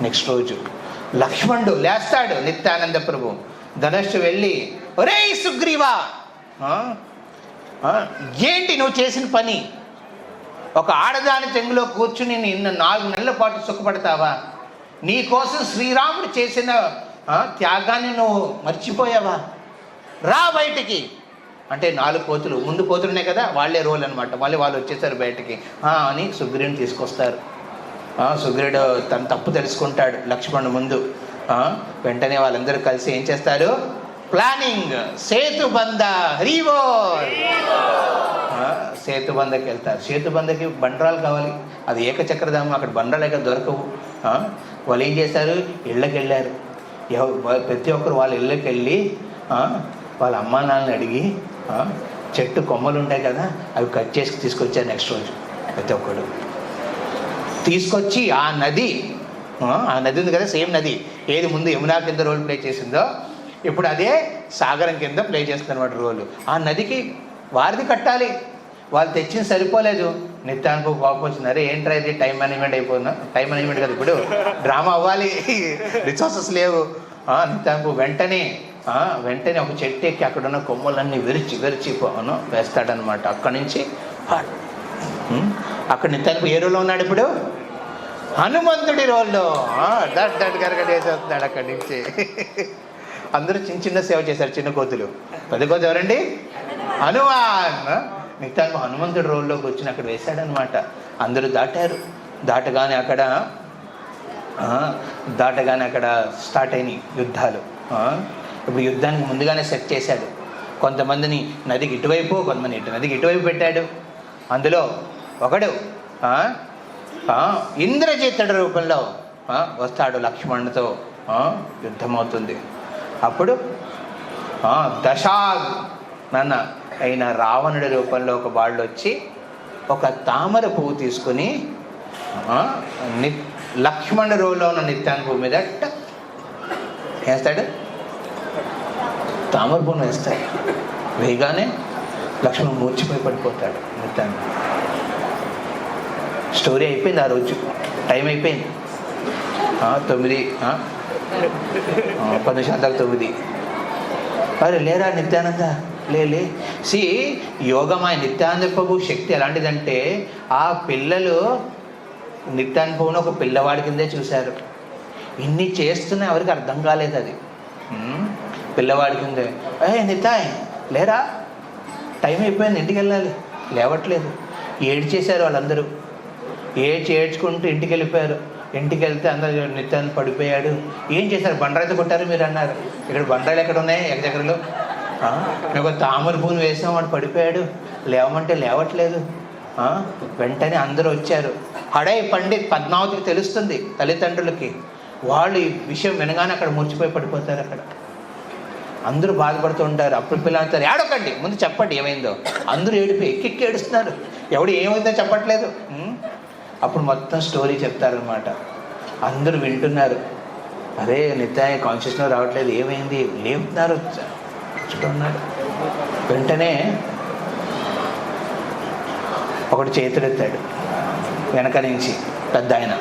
నెక్స్ట్ రోజు లక్ష్మణుడు లేస్తాడు. నిత్యానంద ప్రభు ధనుష్టు వెళ్ళి, ఒరే సుగ్రీవా, ఏంటి నువ్వు చేసిన పని? ఒక ఆడదాని చెంగులో కూర్చుని నిన్ను 4 నెలల పాటు సుఖపడతావా? నీ కోసం శ్రీరాముడు చేసిన త్యాగాన్ని నువ్వు మర్చిపోయావా? రా బయటికి అంటే 4 కోతులు, ముందు కోతులునే కదా, వాళ్ళే రోల్ అనమాట. మళ్ళీ వాళ్ళు వచ్చేసారు బయటికి అని సుగ్రీవుని తీసుకొస్తారు. సుగ్రీవుడు తన తప్పు తెలుసుకుంటాడు లక్ష్మణుడు ముందు. వెంటనే వాళ్ళందరూ కలిసి ఏం చేస్తారు, ప్లానింగ్ సేతుబంధ హరివో సేతుబంధకి వెళ్తారు. సేతుబంధకి బండరాలు కావాలి, అది ఏకచక్రధామం, అక్కడ బండరాలు ఎక్కడ దొరకవు. వాళ్ళు ఏం చేశారు, ఇళ్ళకి వెళ్ళారు. ప్రతి ఒక్కరు వాళ్ళ ఇళ్ళకి వెళ్ళి వాళ్ళ అమ్మా నాన్నని అడిగి చెట్టు కొమ్మలు ఉంటాయి కదా, అవి కట్ చేసి తీసుకొచ్చారు. నెక్స్ట్ రోజు ప్రతి ఒక్కడు తీసుకొచ్చి ఆ నది ఉంది కదా, సేమ్ నది ఏది ముందు యమునా కింద రోల్ ప్లే చేసిందో ఇప్పుడు అదే సాగరం కింద ప్లే చేస్తుంది అనమాట రోలు. ఆ నదికి వారిది కట్టాలి. వాళ్ళు తెచ్చింది సరిపోలేదు. నిత్యానికి కోపం వచ్చింది, అరే ఏంట్రా ఇది, టైం మేనేజ్మెంట్ అయిపోయిందా? టైం మేనేజ్మెంట్ కదా, ఇప్పుడు డ్రామా అవ్వాలి, రిసోర్సెస్ లేవు. నిత్యానికి వెంటనే ఒక చెట్టు ఎక్కి అక్కడ ఉన్న కొమ్మలన్నీ విరిచి వేస్తాడనమాట. అక్కడి నుంచి అక్కడ నిత్యానికి ఏ రోల్లో ఉన్నాడు ఇప్పుడు, హనుమంతుడి రోల్లో దట్ కరగడ వేసేస్తున్నాడు అక్కడి నుంచి. అందరూ చిన్న సేవ చేశారు, చిన్న కోతులు. పెద్ద కోత ఎవరండి, హనుమాన్. నిత్యానికి హనుమంతుడి రోల్లోకి వచ్చి అక్కడ వేశాడనమాట. అందరూ దాటగానే అక్కడ స్టార్ట్ అయినాయి యుద్ధాలు. ఇప్పుడు యుద్ధానికి ముందుగానే సెట్ చేశాడు. కొంతమందిని నదికి ఇటువైపు, కొంతమంది నదికి ఇటువైపు పెట్టాడు. అందులో ఒకడు ఇంద్రజిత్తుడి రూపంలో వస్తాడు, లక్ష్మణుడితో యుద్ధమవుతుంది. అప్పుడు దశానన అయిన రావణుడి రూపంలో ఒక బాళ్ళు వచ్చి ఒక తామర పువ్వు తీసుకుని లక్ష్మణుడి రోల్లో ఉన్న నిత్యాన్ని పువ్వు మీద వేస్తాడు. తామర పువ్వును వేస్తాడు. వేగానే లక్ష్మణుడు మూర్చిపోయి పడిపోతాడు. నిత్యాన్ని స్టోరీ అయిపోయింది. ఆ రోజు టైం అయిపోయింది. 9:9. అరే లేరా నిత్యానంద, లే సి యోగమాయ నిత్యానంద ప్రభు శక్తి ఎలాంటిదంటే, ఆ పిల్లలు నిత్యానంద ప్రభుని ఒక పిల్లవాడి కిందే చూశారు. ఇన్ని చేస్తున్నా ఎవరికి అర్థం కాలేదు. అది పిల్లవాడి కిందే. నిత్యాయ్ లేరా, టైం అయిపోయింది, ఇంటికి వెళ్ళాలి, లేవట్లేదు. ఏడ్చేశారు వాళ్ళందరూ. ఏడ్చుకుంటూ ఇంటికి వెళ్ళిపోయారు. ఇంటికి వెళ్తే అందరూ నిత్యాన్ని పడిపోయాడు. ఏం చేశారు, బండరాయితో కొట్టారు మీరు అన్నారు. ఇక్కడ బండరాయిలు ఎక్కడ ఉన్నాయి, ఎక్కడెక్కడలో. మేము తామర పువ్వును వేసాం, వాడు పడిపోయాడు, లేవమంటే లేవట్లేదు. వెంటనే అందరూ వచ్చారు. హడై పండిత్ పద్మావతికి తెలుస్తుంది, తల్లిదండ్రులకి. వాళ్ళు ఈ విషయం వినగానే అక్కడ మూర్చిపోయి పడిపోతారు. అక్కడ అందరూ బాధపడుతూ ఉంటారు. అప్పుడు పిల్లలు అంటారు, ఏడకండి, ముందు చెప్పండి ఏమైందో. అందరూ ఏడిపోయి ఎక్కి ఏడుస్తున్నారు. ఎవడు ఏమైందో చెప్పట్లేదు. అప్పుడు మొత్తం స్టోరీ చెప్తారనమాట. అందరూ వింటున్నారు. అరే నిత్యాయ కాన్షియస్నెస్ రావట్లేదు, ఏమైంది, లేపుతున్నారు, చూస్తున్నారు. వెంటనే ఒకడు చేతులెత్తాడు వెనక నుంచి, పెద్ద ఆయన,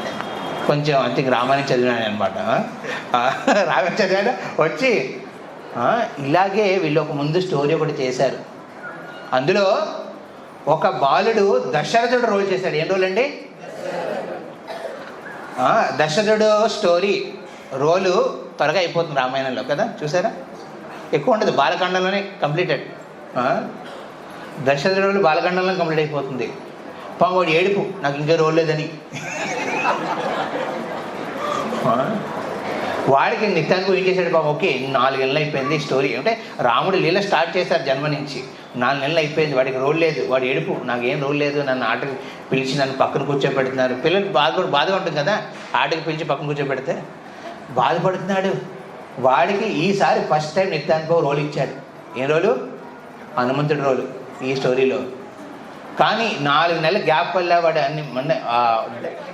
కొంచెం అంతే రామాయణం చదివాను అనమాట. రామాయణం చదివాడు వచ్చి ఇలాగే వీళ్ళు ఒక ముందు స్టోరీ ఒకటి చేశారు. అందులో ఒక బాలుడు దశరథుడు రోల్ చేశాడు. ఏం రోల్ అండి, దశరథుడు స్టోరీ రోలు త్వరగా అయిపోతుంది రామాయణంలో కదా, చూసారా? ఎక్కువ ఉండదు, బాలకాండంలోనే కంప్లీటెడ్. దశరథుడు రోలు బాలకాండంలో కంప్లీట్ అయిపోతుంది. పాముడు ఏడుపు, నాకు ఇంకా రోల్ లేదని. వాడికి నిత్యానికి ఏం చేశాడు బాబు, ఓకే 4 నెలలు అయిపోయింది స్టోరీ అంటే రాముడు లీల స్టార్ట్ చేశారు జన్మ నుంచి, 4 నెలలు అయిపోయింది, వాడికి రోల్ లేదు, వాడు ఏడుపు నాకేం రోల్ లేదు, నన్ను ఆటకి పిలిచి నన్ను పక్కన కూర్చోబెడుతున్నారు. పిల్లలు బాధగా ఉంటుంది కదా, ఆటకి పిలిచి పక్కన కూర్చోబెడితే బాధపడుతున్నాడు. వాడికి ఈసారి ఫస్ట్ టైం నిత్యానికి రోల్ ఇచ్చాడు. ఏం రోలు? హనుమంతుడి రోలు ఈ స్టోరీలో. కానీ 4 నెలల గ్యాప్ వల్ల వాడు అన్ని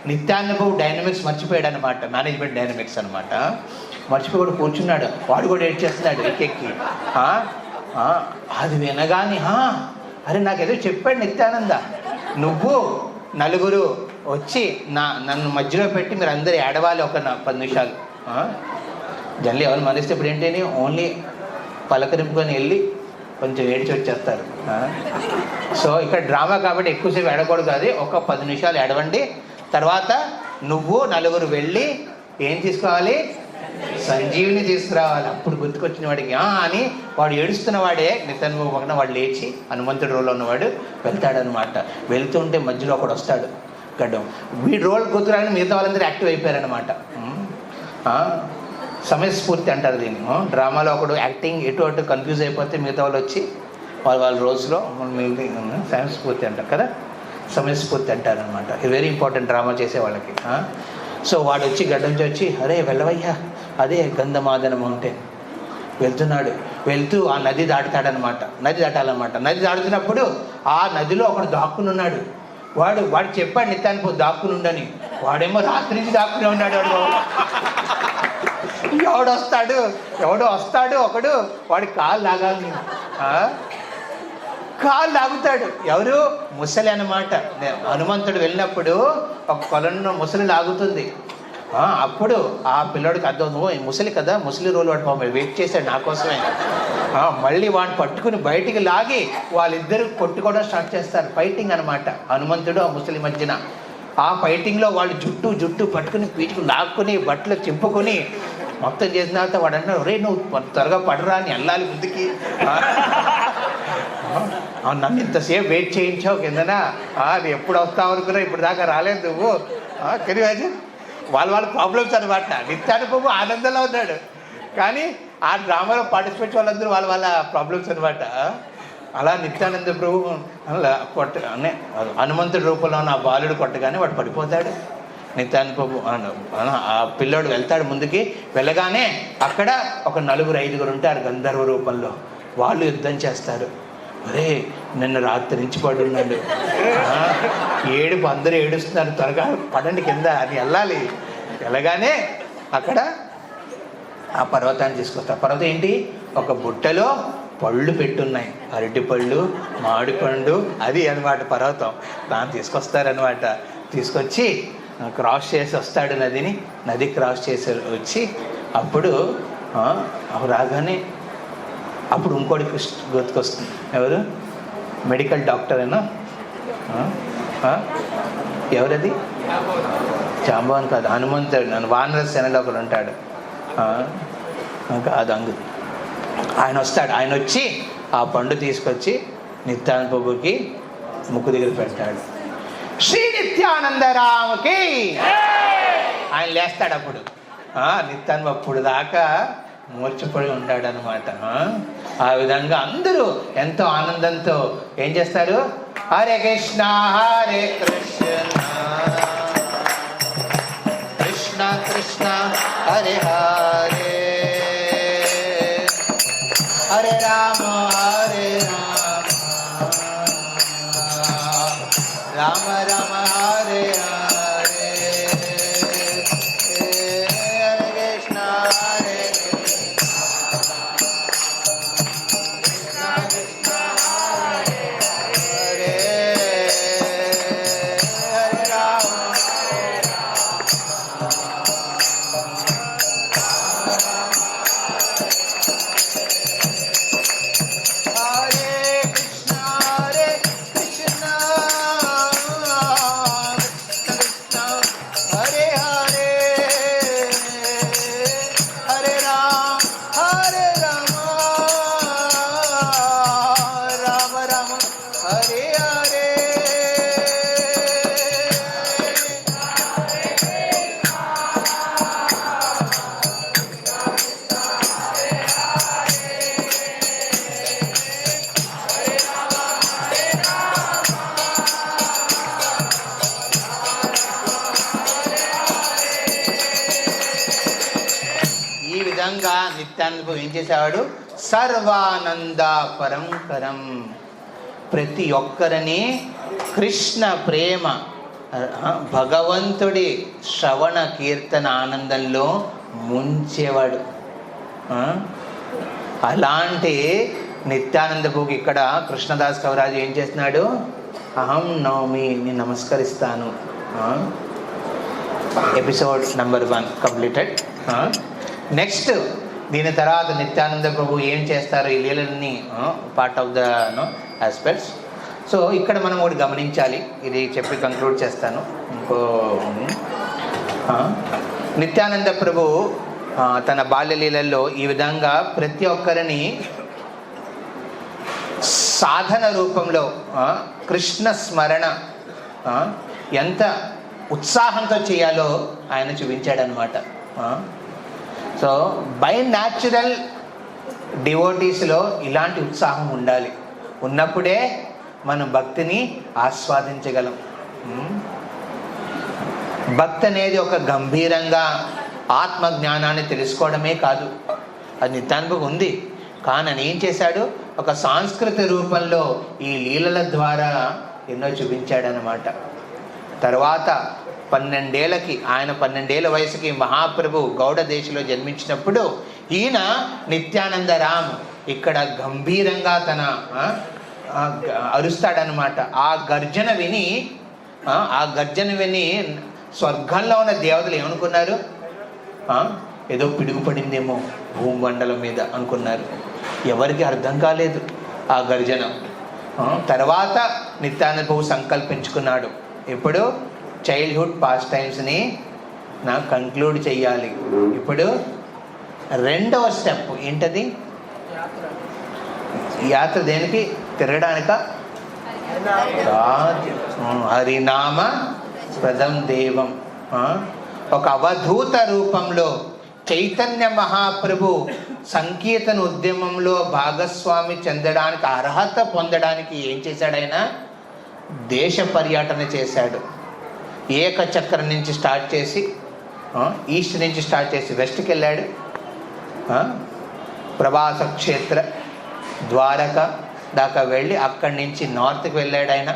నిత్యానుభవ్ డైనమిక్స్ మర్చిపోయాడు అనమాట, మేనేజ్మెంట్ డైనమిక్స్ అనమాట. మర్చిపోయి కూర్చున్నాడు, వాడు కూడా ఏడ్ చేస్తున్నాడు ఎక్కెక్కి. అది వినగాని అరే నాకేదో చెప్పాడు నిత్యానంద, నువ్వు నలుగురు వచ్చి నన్ను మధ్యలో పెట్టి మీరు అందరు ఏడవాలి ఒక 10 నిమిషాలు. జనరల్ ఎవరు మరిస్తే ఇప్పుడు ఏంటని ఓన్లీ పలకరింపుకొని వెళ్ళి కొంచెం ఏడ్చి వచ్చేస్తారు. సో ఇక్కడ డ్రామా కాబట్టి ఎక్కువసేపు ఏడకూడదు, అది ఒక 10 నిమిషాలు ఏడవండి. తర్వాత నువ్వు నలుగురు వెళ్ళి ఏం తీసుకోవాలి, సంజీవిని తీసుకురావాలి. అప్పుడు గుర్తుకొచ్చిన వాడికి అని వాడు ఏడుస్తున్న వాడే నిత్యానుభవ పక్కన వాడు లేచి హనుమంతుడి రోల్లో ఉన్నవాడు వెళ్తాడనమాట. వెళ్తుంటే మధ్యలో ఒకడు వస్తాడు గడ్డం, వీడి రోల్ గుర్తురాని మిగతా వాళ్ళందరూ యాక్టివ్ అయిపోయారనమాట. సమయస్ఫూర్తి అంటారు దీన్ని. డ్రామాలో ఒకడు యాక్టింగ్ ఎటు అటు కన్ఫ్యూజ్ అయిపోతే మిగతా వాళ్ళు వచ్చి వాళ్ళ రోల్స్లో మిగిలిన సమయస్ఫూర్తి అంటారు కదా, సమయస్ఫూర్తి అంటారనమాట. ఇది వెరీ ఇంపార్టెంట్ డ్రామా చేసే వాళ్ళకి. సో వాడు వచ్చి గడ్డ నుంచి వచ్చి అరే వెళ్ళవయ్యా, అదే గంధమాదన మౌంటైన్ వెళ్తున్నాడు. వెళ్తూ ఆ నది దాటుతాడనమాట, నది దాటాలన్నమాట. నది దాటుతున్నప్పుడు ఆ నదిలో ఒకడు దాక్కుని ఉన్నాడు. వాడు చెప్పాడు నిత్యానికి దాక్కుని ఉండని, వాడేమో రాత్రి నుంచి దాక్కుని ఉన్నాడు. ఎవడో వస్తాడు ఒకడు, వాడి కాలు లాగాలి, కాలు లాగుతాడు. ఎవరు? ముసలి అనమాట. హనుమంతుడు వెళ్ళినప్పుడు ఒక కొలను ముసలి లాగుతుంది. అప్పుడు ఆ పిల్లోడికి అర్థం, ముసలి కదా, ముసలి రోలు వాడు పాపం వెయిట్ చేశాడు నా కోసమే. మళ్ళీ వాడిని పట్టుకుని బయటికి లాగి వాళ్ళిద్దరు కొట్టుకోవడం స్టార్ట్ చేస్తారు. ఫైటింగ్ అనమాట హనుమంతుడు ఆ ముసలి మధ్యన. ఆ ఫైటింగ్లో వాళ్ళు జుట్టు పట్టుకుని పీచుకుని లాక్కుని బట్టలు చింపుకొని మొత్తం చేసిన తర్వాత వాడు అన్నాడు, రే నువ్వు త్వరగా పడరా అని వెళ్ళాలి ముందుకి, నన్ను ఇంతసేపు వెయిట్ చేయించావు కిందనా, అది ఎప్పుడు వస్తావు అనుకున్నా ఇప్పుడు దాకా రాలేదు నువ్వు. కానీ వాళ్ళ ప్రాబ్లమ్స్ అనమాట. నిత్యానుభవం ఆనందంలో ఉన్నాడు, కానీ ఆ డ్రామాలో పార్టిసిపేట్ వాళ్ళందరూ వాళ్ళ ప్రాబ్లమ్స్ అనమాట. అలా నిత్యానంద ప్రభు హనుమంతుడి రూపంలో ఉన్న ఆ బాలుడు కొట్టగానే వాడు పడిపోతాడు. నిత్యానుభవం ఆ పిల్లోడు వెళ్తాడు ముందుకి. వెళ్ళగానే అక్కడ ఒక 4-5 ఉంటారు గంధర్వ రూపంలో. వాళ్ళు యుద్ధం చేస్తారు. అరే నిన్న రాత్రి నుంచి పడున్నాడు, ఏడుపు, అందరూ ఏడుస్తున్నారు, త్వరగా పడండి కింద అని వెళ్ళాలి. వెళ్ళగానే అక్కడ ఆ పర్వతాన్ని తీసుకొస్తారు. పర్వతం ఏంటి? ఒక బుట్టలో పళ్ళు పెట్టున్నాయి, అరటి పళ్ళు, మామిడి పండు, అది అనమాట పర్వతం. దాన్ని తీసుకొస్తారనమాట. తీసుకొచ్చి క్రాస్ చేసి వస్తాడు నదిని. నది క్రాస్ చేసి వచ్చి అప్పుడు రాగానే అప్పుడు ఇంకోటి గుర్తుకొస్తుంది. ఎవరు? మెడికల్ డాక్టర్ అయినా ఎవరది? జాంబవన్ కాదు, హనుమంతుడు వానర సేనలో ఒకడు ఉంటాడు కాదు, అంగు. ఆయన వస్తాడు. ఆయన వచ్చి ఆ పండు తీసుకొచ్చి నిత్యానందకి ముక్కు దగ్గర పెడతాడు. శ్రీ నిత్యానందరామకి ఆయన లేస్తాడు. అప్పుడు నిత్యానంద అప్పుడు దాకా మూర్చిపడి ఉంటాడు అనమాట. ఆ విధంగా అందరూ ఎంతో ఆనందంతో ఏం చేస్తారు? హరే కృష్ణ హరే కృష్ణ కృష్ణ కృష్ణ హరే హరే హరే రామ హరే రామ రామ రామ హరే హరే హరే కృష్ణ హరే విధంగా నిత్యానంద ప్రభు ఏం చేసేవాడు? సర్వానంద పరంకరం, ప్రతి ఒక్కరిని కృష్ణ ప్రేమ భగవంతుడి శ్రవణ కీర్తన ఆనందంలో ముంచేవాడు. అలాంటి నిత్యానంద ప్రభుకి ఇక్కడ కృష్ణదాస్ కవిరాజు ఏం చేస్తున్నాడు? అహం నవమి, నేను నమస్కరిస్తాను. Episode number 1 completed. నెక్స్ట్ దీని తర్వాత నిత్యానంద ప్రభు ఏం చేస్తారు? ఈ లీలన్నీ part of the aspects. So ఇక్కడ మనం ఒకటి గమనించాలి, ఇది చెప్పి కంక్లూడ్ చేస్తాను. ఇంకో నిత్యానంద ప్రభు తన బాల్యలీలల్లో ఈ విధంగా ప్రతి ఒక్కరిని సాధన రూపంలో కృష్ణ స్మరణ ఎంత ఉత్సాహంతో చేయాలో ఆయన చూపించాడనమాట. సో బై న్యాచురల్ డివోటీస్లో ఇలాంటి ఉత్సాహం ఉండాలి. ఉన్నప్పుడే మనం భక్తిని ఆస్వాదించగలం. భక్తి అనేది ఒక గంభీరంగా ఆత్మజ్ఞానాన్ని తెలుసుకోవడమే కాదు, అది నిత్యానుభవం ఉంది. కానీ ఏం చేశాడు? ఒక సాంస్కృతిక రూపంలో ఈ లీలల ద్వారా ఎన్నో చూపించాడనమాట. తర్వాత 12 ఏళ్ళకి, ఆయన 12 ఏళ్ళ వయసుకి మహాప్రభు గౌడ దేశంలో జన్మించినప్పుడు ఈయన నిత్యానందరామ్ ఇక్కడ గంభీరంగా తన అరుస్తాడనమాట. ఆ గర్జన విని స్వర్గంలో ఉన్న దేవతలు ఏమనుకున్నారు? ఏదో పిడుగుపడిందేమో భూమండలం మీద అనుకున్నారు. ఎవరికి అర్థం కాలేదు ఆ గర్జన. తర్వాత నిత్యానంద ప్రభు సంకల్పించుకున్నాడు, ఇప్పుడు చైల్డ్హుడ్ పాస్ టైమ్స్ని నాకు కంక్లూడ్ చెయ్యాలి. ఇప్పుడు 2వ స్టెప్ ఏంటది? యాత్ర దేనికి? తిరగడానిక? హరినామ ప్రదం దేవం. ఒక అవధూత రూపంలో చైతన్య మహాప్రభు సంకీర్తన ఉద్యమంలో భాగస్వామి చెందడానికి, అర్హత పొందడానికి ఏం చేశాడు? ఆయన దేశ పర్యటన చేశాడు. ఏకచక్రం నుంచి స్టార్ట్ చేసి, ఈస్ట్ నుంచి స్టార్ట్ చేసి వెస్ట్కి వెళ్ళాడు. ప్రభాస క్షేత్ర ద్వారక దాకా వెళ్ళి అక్కడి నుంచి నార్త్కి వెళ్ళాడు ఆయన.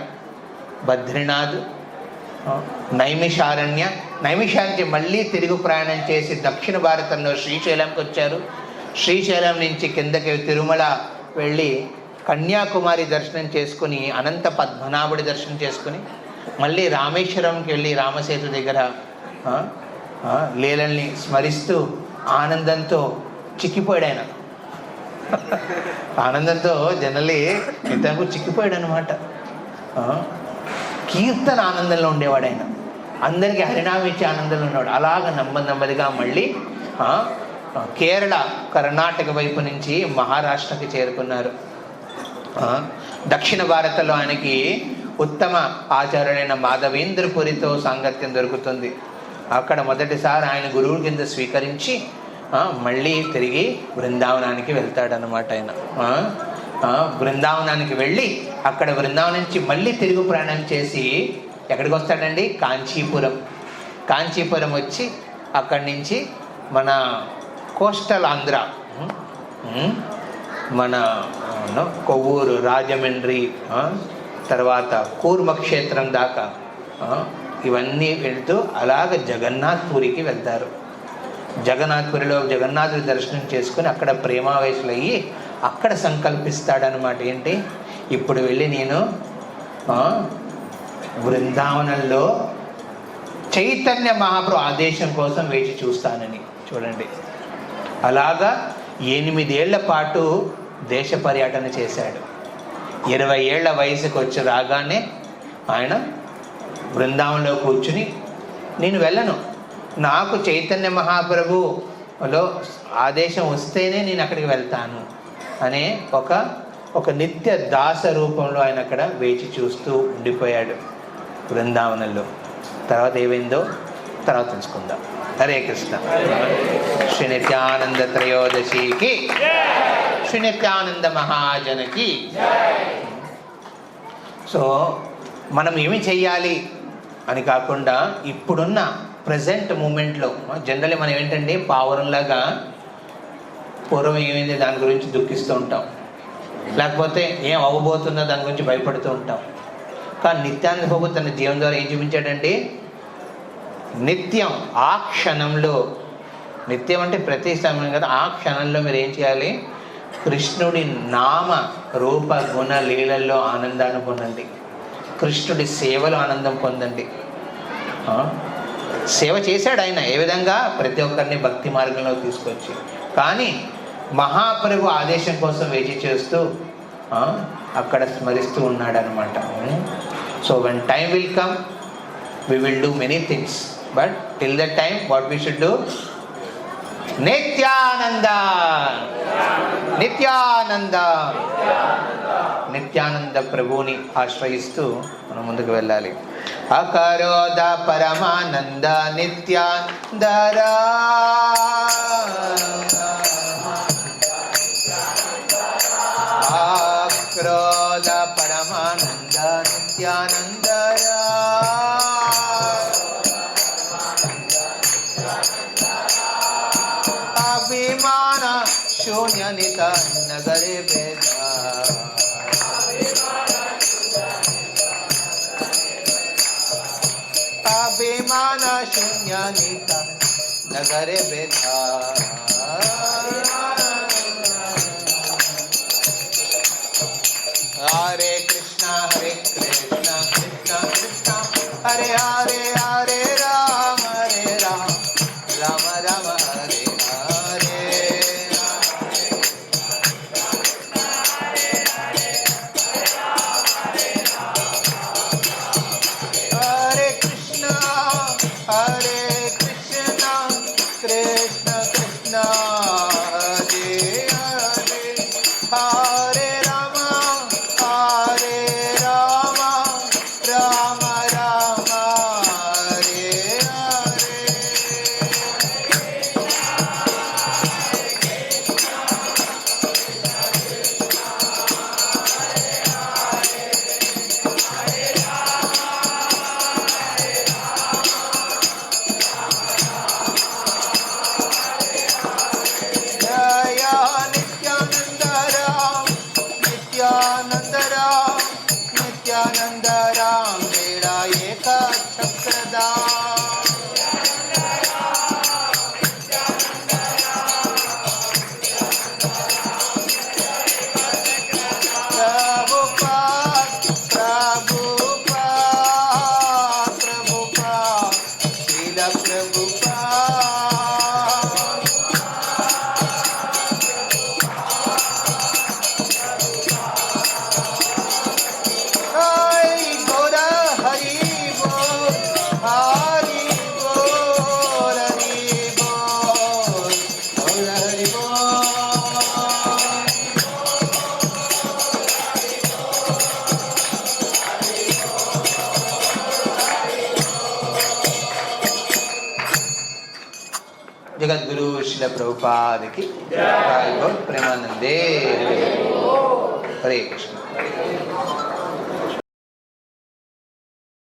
బద్రీనాథ్, నైమిషానికి మళ్ళీ తిరుగు ప్రయాణం చేసి దక్షిణ భారతంలో శ్రీశైలంకి వచ్చారు. శ్రీశైలం నుంచి కిందకి తిరుమల వెళ్ళి కన్యాకుమారి దర్శనం చేసుకుని, అనంత పద్మనాభుడి దర్శనం చేసుకుని మళ్ళీ రామేశ్వరంకి వెళ్ళి రామసేతు దగ్గర లీలల్ని స్మరిస్తూ ఆనందంతో చిక్కిపోయాడు ఆయన. ఆనందంతో జనరల్లీ ఇంతకు చిక్కిపోయాడు అనమాట. కీర్తన ఆనందంలో ఉండేవాడు ఆయన, అందరికీ హరినామం ఇచ్చే ఆనందంలో ఉన్నాడు. అలాగ నెమ్మదిగా మళ్ళీ కేరళ, కర్ణాటక వైపు నుంచి మహారాష్ట్రకి చేరుకున్నారు. దక్షిణ భారతంలో ఆయనకి ఉత్తమ ఆచార్యుడైన మాధవేంద్రపురితో సాంగత్యం దొరుకుతుంది. అక్కడ మొదటిసారి ఆయన గురువు కింద స్వీకరించి మళ్ళీ తిరిగి బృందావనానికి వెళ్తాడనమాట. ఆయన బృందావనానికి వెళ్ళి అక్కడ బృందావనం నుంచి మళ్ళీ తిరుగు ప్రయాణం చేసి ఎక్కడికి వస్తాడండి? కాంచీపురం వచ్చి అక్కడి నుంచి మన కోస్టల్ ఆంధ్ర, మన కొవ్వూరు, రాజమండ్రి, తర్వాత కూర్మ క్షేత్రం దాకా ఇవన్నీ వెళ్తూ అలాగ జగన్నాథ్పురికి వెళ్తారు. జగన్నాథ్పురిలో జగన్నాథుడి దర్శనం చేసుకుని అక్కడ ప్రేమావేశులయ్యి అక్కడ సంకల్పిస్తాడనమాట. ఏంటి? ఇప్పుడు వెళ్ళి నేను బృందావనంలో చైతన్య మహాప్రభు ఆదేశం కోసం వేచి చూస్తానని. చూడండి, అలాగా 8 ఏళ్ల పాటు దేశ పర్యటన చేశాడు. 20 ఏళ్ల వయసుకు వచ్చి రాగానే ఆయన బృందావనంలో కూర్చుని, నేను వెళ్ళను, నాకు చైతన్య మహాప్రభులో ఆదేశం వస్తేనే నేను అక్కడికి వెళ్తాను అనే ఒక నిత్య దాస రూపంలో ఆయన అక్కడ వేచి చూస్తూ ఉండిపోయాడు బృందావనంలో. తర్వాత ఏమైందో తర్వాత తెలుసుకుందాం. హరే కృష్ణ. శ్రీ నిత్యానంద త్రయోదశికి, శ్రీ నిత్యానంద మహాజనకి. సో మనం ఏమి చెయ్యాలి అని కాకుండా ఇప్పుడున్న ప్రజెంట్ మూమెంట్లో జనరల్లీ మనం ఏంటంటే పావురంలాగా పూర్వం ఏమైంది దాని గురించి దుఃఖిస్తూ ఉంటాం, లేకపోతే ఏం అవ్వబోతుందో దాని గురించి భయపడుతూ ఉంటాం. కానీ నిత్యానంద ప్రభు తన జీవనం ద్వారా ఏం చూపించాడంటే నిత్యం ఆ క్షణంలో, నిత్యం అంటే ప్రతి సమయం కదా, ఆ క్షణంలో మీరు ఏం చేయాలి, కృష్ణుడి నామ రూప గుణ లీలల్లో ఆనందాన్ని పొందండి, కృష్ణుడి సేవలో ఆనందం పొందండి. సేవ చేశాడు ఆయన ఏ విధంగా, ప్రతి ఒక్కరిని భక్తి మార్గంలో తీసుకొచ్చి. కానీ మహాప్రభు ఆదేశం కోసం వేచి చేస్తూ అక్కడ స్మరిస్తూ ఉన్నాడు అనమాట. So when time will come we will do many things, but till that time what we should do, nityananda nityananda Nityananda ప్రభుని ఆశ్రయిస్తూ మనం ముందుకు వెళ్ళాలి. అకరోద పరమానంద నిత్యాందరా అక్రోద పరమానంద నిత్యానందరా అభిమాన శూన్య నిత నగరే భేద అభిమాన శూన్య నిత నగరే భేద హరే కృష్ణ కృష్ణ కృష్ణ హరే హరే హరే రామ రామ రామ హరే హరే. హరే కృష్ణ కృష్ణ కృష్ణ హరే హరే హరే రామ రామ రామ హరే హరే. జయ నిత్యానంద రామ నిత్యానంద రామ నిత్యానంద రామ మేరా ఏక చక్రధామ. ప్రభుపాద ప్రభుపాద ప్రభుపాద శ్రీల ప్రభుపాద. హరి గౌర హరి బోల్ హరి బోల్ హరి బోల్ గౌర హరి బోల్. జగద్గురు శ్రీల ప్రభుపాదకి జై. ప్రేమానందే. హరే కృష్ణ.